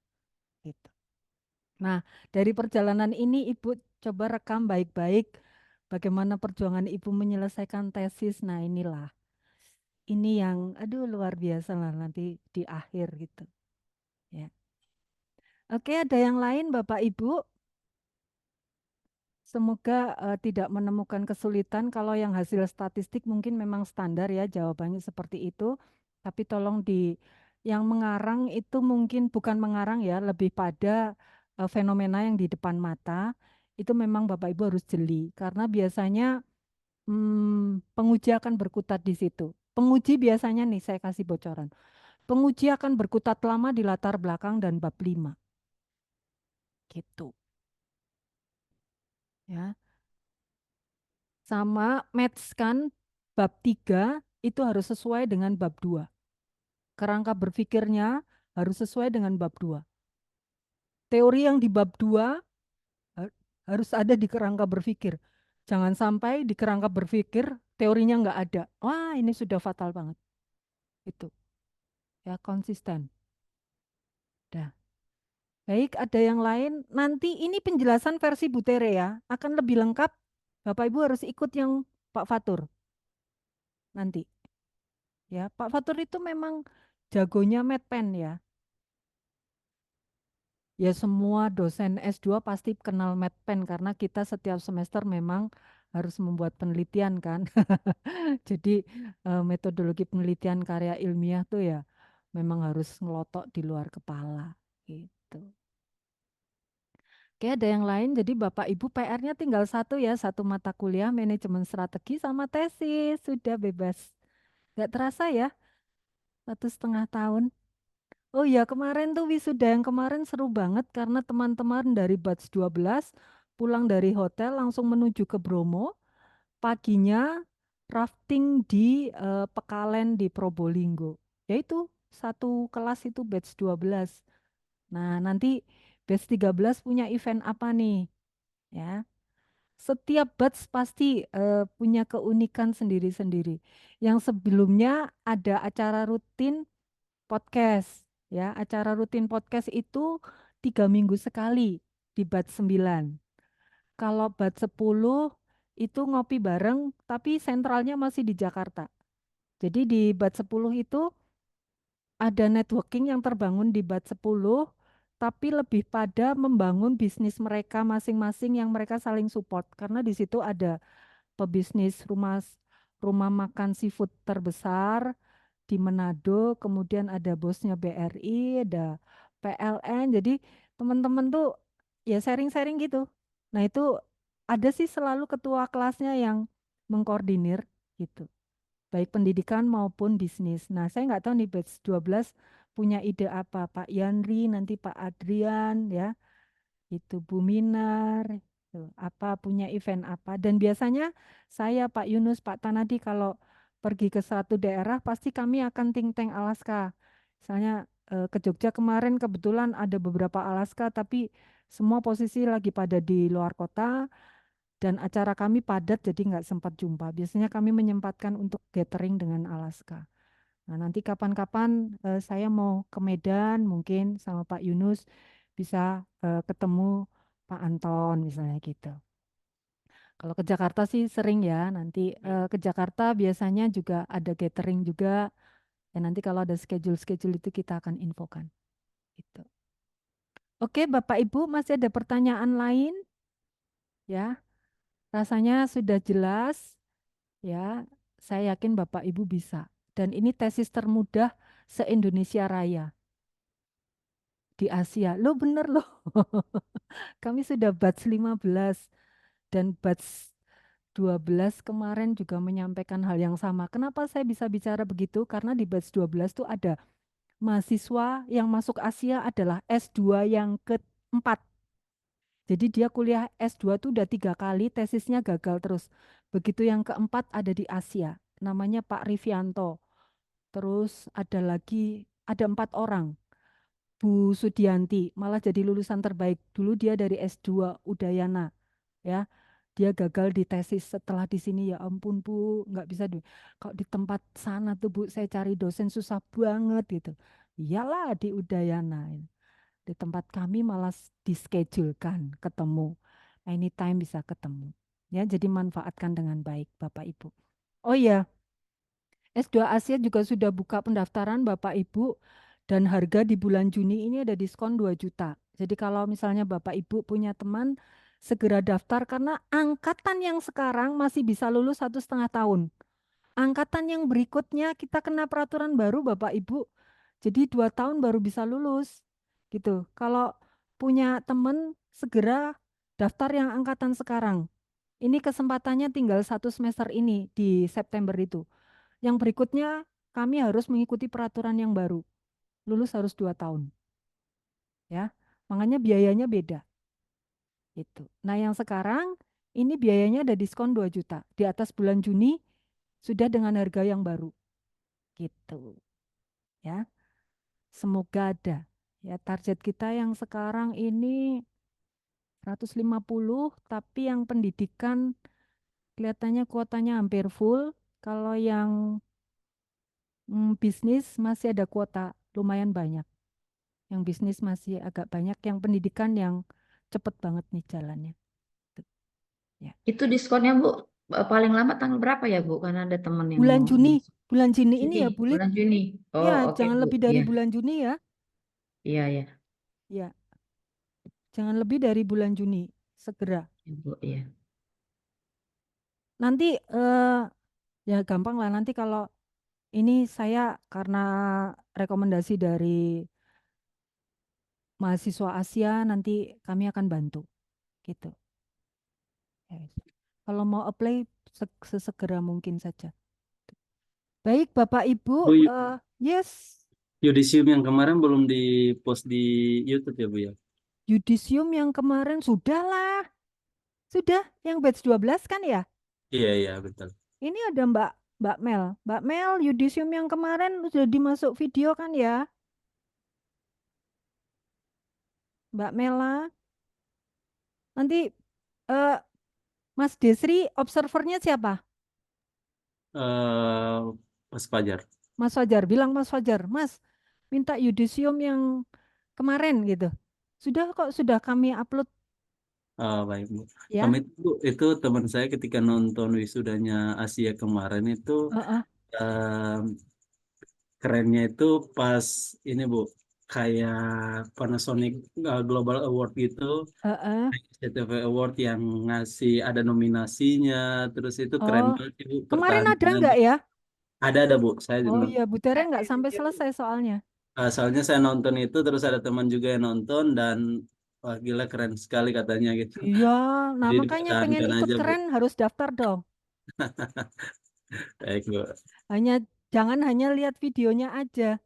S1: Gitu. Nah, dari perjalanan ini Ibu coba rekam baik-baik bagaimana perjuangan Ibu menyelesaikan tesis. Nah, inilah. Ini yang aduh luar biasa lah nanti di akhir gitu, ya. Oke, ada yang lain Bapak Ibu? Semoga tidak menemukan kesulitan. Kalau yang hasil statistik mungkin memang standar ya jawabannya seperti itu. Tapi tolong yang mengarang itu mungkin bukan mengarang ya, lebih pada fenomena yang di depan mata. Itu memang Bapak Ibu harus jeli karena biasanya penguji akan berkutat di situ. Penguji biasanya nih saya kasih bocoran. Penguji akan berkutat lama di latar belakang dan bab 5. Gitu. Ya. Sama match kan bab 3 itu harus sesuai dengan bab 2. Kerangka berpikirnya harus sesuai dengan bab 2. Teori yang di bab 2 harus ada di kerangka berpikir. Jangan sampai di kerangka berpikir teorinya nggak ada. Wah, ini sudah fatal banget. Itu. Ya, konsisten. Dah. Baik, ada yang lain. Nanti ini penjelasan versi Butere ya. Akan lebih lengkap. Bapak Ibu harus ikut yang Pak Fatur nanti. Ya, Pak Fatur itu memang jagonya medpen ya. Ya semua dosen S2 pasti kenal medpen karena kita setiap semester memang harus membuat penelitian kan. Jadi metodologi penelitian karya ilmiah tuh ya memang harus ngelotok di luar kepala gitu. Oke, ada yang lain. Jadi Bapak Ibu PR-nya tinggal satu ya, satu mata kuliah manajemen strategi sama tesis. Sudah bebas. Gak terasa ya, 1,5 tahun. Oh iya, kemarin tuh wisuda yang kemarin seru banget karena teman-teman dari batch 12 pulang dari hotel langsung menuju ke Bromo. Paginya rafting di Pekalen di Probolinggo. Yaitu satu kelas itu batch 12. Nah, nanti batch 13 punya event apa nih? Ya. Setiap batch pasti punya keunikan sendiri-sendiri. Yang sebelumnya ada acara rutin podcast. Ya, acara rutin podcast itu 3 minggu sekali di batch 9. Kalau batch 10 itu ngopi bareng, tapi sentralnya masih di Jakarta. Jadi di batch 10 itu ada networking yang terbangun di batch 10, tapi lebih pada membangun bisnis mereka masing-masing yang mereka saling support. Karena di situ ada pebisnis rumah makan seafood terbesar di Manado, kemudian ada bosnya BRI, ada PLN. Jadi teman-teman tuh ya sharing-sharing gitu. Nah, itu ada sih selalu ketua kelasnya yang mengkoordinir gitu. Baik pendidikan maupun bisnis. Nah, saya nggak tahu nih batch 12 punya ide apa, Pak Yandri, nanti Pak Adrian ya, itu Bu Minar, tuh, apa punya event apa. Dan biasanya saya Pak Yunus, Pak Tanadi kalau pergi ke suatu daerah pasti kami akan think tank Alaska. Misalnya ke Jogja kemarin kebetulan ada beberapa Alaska, tapi semua posisi lagi pada di luar kota dan acara kami padat jadi nggak sempat jumpa. Biasanya kami menyempatkan untuk gathering dengan Alaska. Nah, nanti kapan-kapan saya mau ke Medan mungkin sama Pak Yunus bisa ketemu Pak Anton misalnya gitu. Kalau ke Jakarta sih sering ya, nanti ke Jakarta biasanya juga ada gathering juga. Ya nanti kalau ada schedule-schedule itu kita akan infokan. Gitu. Oke, Bapak Ibu masih ada pertanyaan lain? Ya, rasanya sudah jelas. Ya, saya yakin Bapak Ibu bisa. Dan ini tesis termudah se-Indonesia Raya di Asia. Lo bener loh. Kami sudah batch 15 dan batch 12 kemarin juga menyampaikan hal yang sama. Kenapa saya bisa bicara begitu? Karena di batch 12 tuh ada mahasiswa yang masuk Asia adalah S2 yang keempat. Jadi dia kuliah S2 tuh udah 3 kali, tesisnya gagal terus. Begitu yang keempat ada di Asia, namanya Pak Rivianto. Terus ada lagi, ada 4 orang. Bu Sudianti, malah jadi lulusan terbaik. Dulu dia dari S2 Udayana, ya. Dia gagal di tesis setelah di sini, ya ampun Bu, nggak bisa kalau di tempat sana tuh Bu, saya cari dosen susah banget gitu. Iyalah di Udayana. Di tempat kami malah dischedulekan ketemu. Anytime bisa ketemu. Ya, jadi manfaatkan dengan baik Bapak Ibu. Oh iya, S2 Asia juga sudah buka pendaftaran Bapak Ibu dan harga di bulan Juni ini ada diskon 2 juta. Jadi kalau misalnya Bapak Ibu punya teman segera daftar karena angkatan yang sekarang masih bisa lulus 1,5 tahun. Angkatan yang berikutnya kita kena peraturan baru Bapak Ibu. Jadi 2 tahun baru bisa lulus. Gitu. Kalau punya teman segera daftar yang angkatan sekarang. Ini kesempatannya tinggal 1 semester ini di September itu. Yang berikutnya kami harus mengikuti peraturan yang baru. Lulus harus 2 tahun. Ya, makanya biayanya beda. Itu. Nah yang sekarang ini biayanya ada diskon 2 juta. Di atas bulan Juni sudah dengan harga yang baru. Gitu. Ya, semoga ada. Ya, target kita yang sekarang ini 150, tapi yang pendidikan kelihatannya kuotanya hampir full. Kalau yang bisnis masih ada kuota lumayan banyak. Yang bisnis masih agak banyak, yang pendidikan yang cepet banget nih jalannya. Tuh, ya.
S8: Itu diskonnya Bu paling lama tanggal berapa ya Bu? Karena ada teman yang
S1: Bulan
S8: mau
S1: Juni, bulan Juni ini
S8: Juni,
S1: ya Bulit.
S8: bulan Juni. Oh,
S1: Ya,
S8: oke
S1: jangan
S8: Bu.
S1: lebih dari
S8: Iya,
S1: bulan Juni ya.
S8: iya, iya.
S1: Ya, jangan lebih dari bulan Juni, segera.
S8: Iya, Bu, iya.
S1: Nanti ya gampang lah nanti kalau ini saya karena rekomendasi dari mahasiswa Asia nanti kami akan bantu gitu. Ya, kalau mau apply sesegera mungkin saja. Baik Bapak Ibu,
S2: Bu,
S1: yes,
S2: yudisium yang kemarin belum di-post di YouTube ya Bu ya?
S1: yudisium yang kemarin sudah lah. Sudah yang batch 12 kan ya?
S2: Iya, iya, betul.
S1: Ini ada Mbak Mel. Mbak Mel, yudisium yang kemarin sudah dimasuk video kan ya? Mbak Mela. Nanti eh, Mas Desri, observernya siapa?
S2: Eh, Mas Fajar.
S1: Mas Fajar, bilang Mas Fajar, Mas minta yudisium yang kemarin gitu. Sudah kok, sudah kami upload
S2: Baik Bu.
S1: ya.
S2: Kami itu teman saya ketika nonton wisudanya Asia kemarin itu
S1: Heeh,
S2: em, kerennya itu pas ini Bu, kayak Panasonic Global Award gitu,
S1: heeh.
S2: CTV Award yang ngasih ada nominasinya, terus itu keren
S1: Oh,
S2: banget sih, Bu,
S1: kemarin ada
S2: pertandingan.
S1: nggak ya?
S2: Ada Bu, saya
S1: Oh
S2: nonton.
S1: iya, Bu Tere nggak sampai selesai soalnya.
S2: Soalnya saya nonton itu terus ada teman juga yang nonton dan wah gila keren sekali katanya gitu.
S1: Iya, nah
S2: Jadi
S1: makanya pengen
S2: dipertahankan
S1: ikut
S2: aja Bu.
S1: keren harus daftar dong.
S2: Baik Bu.
S1: Jangan hanya lihat videonya aja.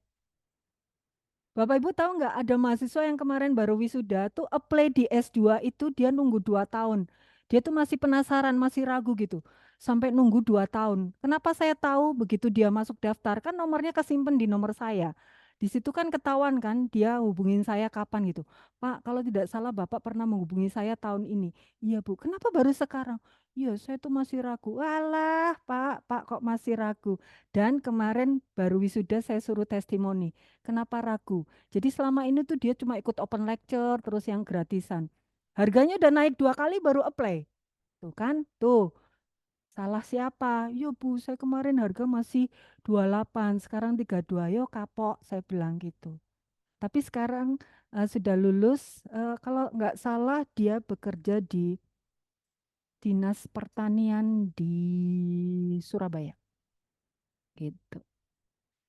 S1: Bapak Ibu tahu nggak ada mahasiswa yang kemarin baru wisuda tuh apply di S2 itu dia nunggu 2 tahun. Dia tuh masih penasaran, masih ragu gitu. Sampai nunggu 2 tahun. Kenapa saya tahu begitu dia masuk daftar? Kan nomornya kesimpan di nomor saya. Di situ kan ketahuan kan dia hubungin saya kapan gitu. Pak, kalau tidak salah Bapak pernah menghubungi saya tahun ini. Iya Bu, kenapa baru sekarang? Iya, saya tuh masih ragu. Alah, Pak kok masih ragu? Dan kemarin baru wisuda saya suruh testimoni. Kenapa ragu? Jadi selama ini tuh dia cuma ikut open lecture terus yang gratisan. Harganya udah naik 2 kali baru apply. Tuh kan, tuh. Salah siapa? Yo Bu, saya kemarin harga masih 28, sekarang 32. Yo kapok, saya bilang gitu. Tapi sekarang sudah lulus, kalau nggak salah dia bekerja di Dinas Pertanian di Surabaya. Gitu.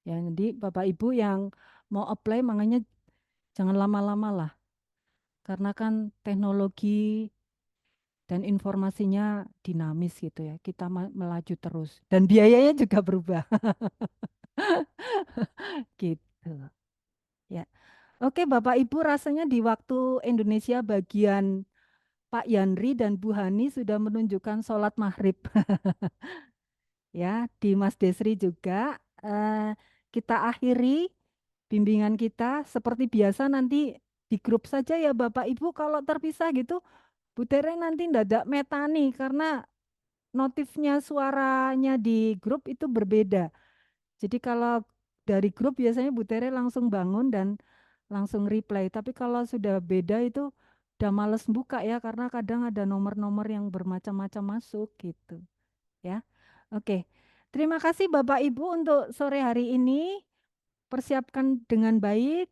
S1: Ya, jadi Bapak Ibu yang mau apply makanya jangan lama-lama lah. Karena kan teknologi dan informasinya dinamis gitu ya. Kita melaju terus dan biayanya juga berubah. Gitu. Ya. Oke, Bapak Ibu, rasanya di waktu Indonesia bagian Pak Yanri dan Bu Hani sudah menunjukkan sholat maghrib. Ya, di Mas Desri juga. Kita akhiri bimbingan kita seperti biasa nanti di grup saja ya Bapak Ibu. Kalau terpisah gitu, Bu Tere nanti ndadak metani karena notifnya suaranya di grup itu berbeda. Jadi kalau dari grup biasanya Bu Tere langsung bangun dan langsung reply. Tapi kalau sudah beda itu udah males buka ya karena kadang ada nomor-nomor yang bermacam-macam masuk gitu. Ya. Oke. Terima kasih Bapak Ibu untuk sore hari ini. Persiapkan dengan baik.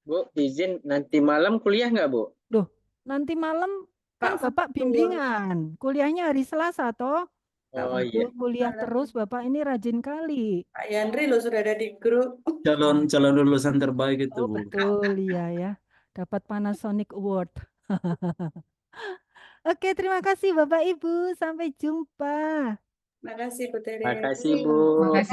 S9: Bu, izin nanti malam kuliah nggak, Bu?
S1: Loh, nanti malam kan
S4: Pak
S1: Bapak
S4: Fatul.
S1: bimbingan. Kuliahnya hari Selasa toh?
S9: Oh iya.
S1: Aduh, kuliah terus Bapak ini rajin kali.
S4: Pak Yandri lo sudah ada di grup.
S2: Calon lulusan terbaik itu,
S1: Oh
S2: Bu.
S1: betul, iya ya. Dapat Panasonic Award. Oke, terima kasih Bapak Ibu. Sampai jumpa.
S4: Makasih Bu Tere.
S9: Makasih, Bu.
S8: Makasih.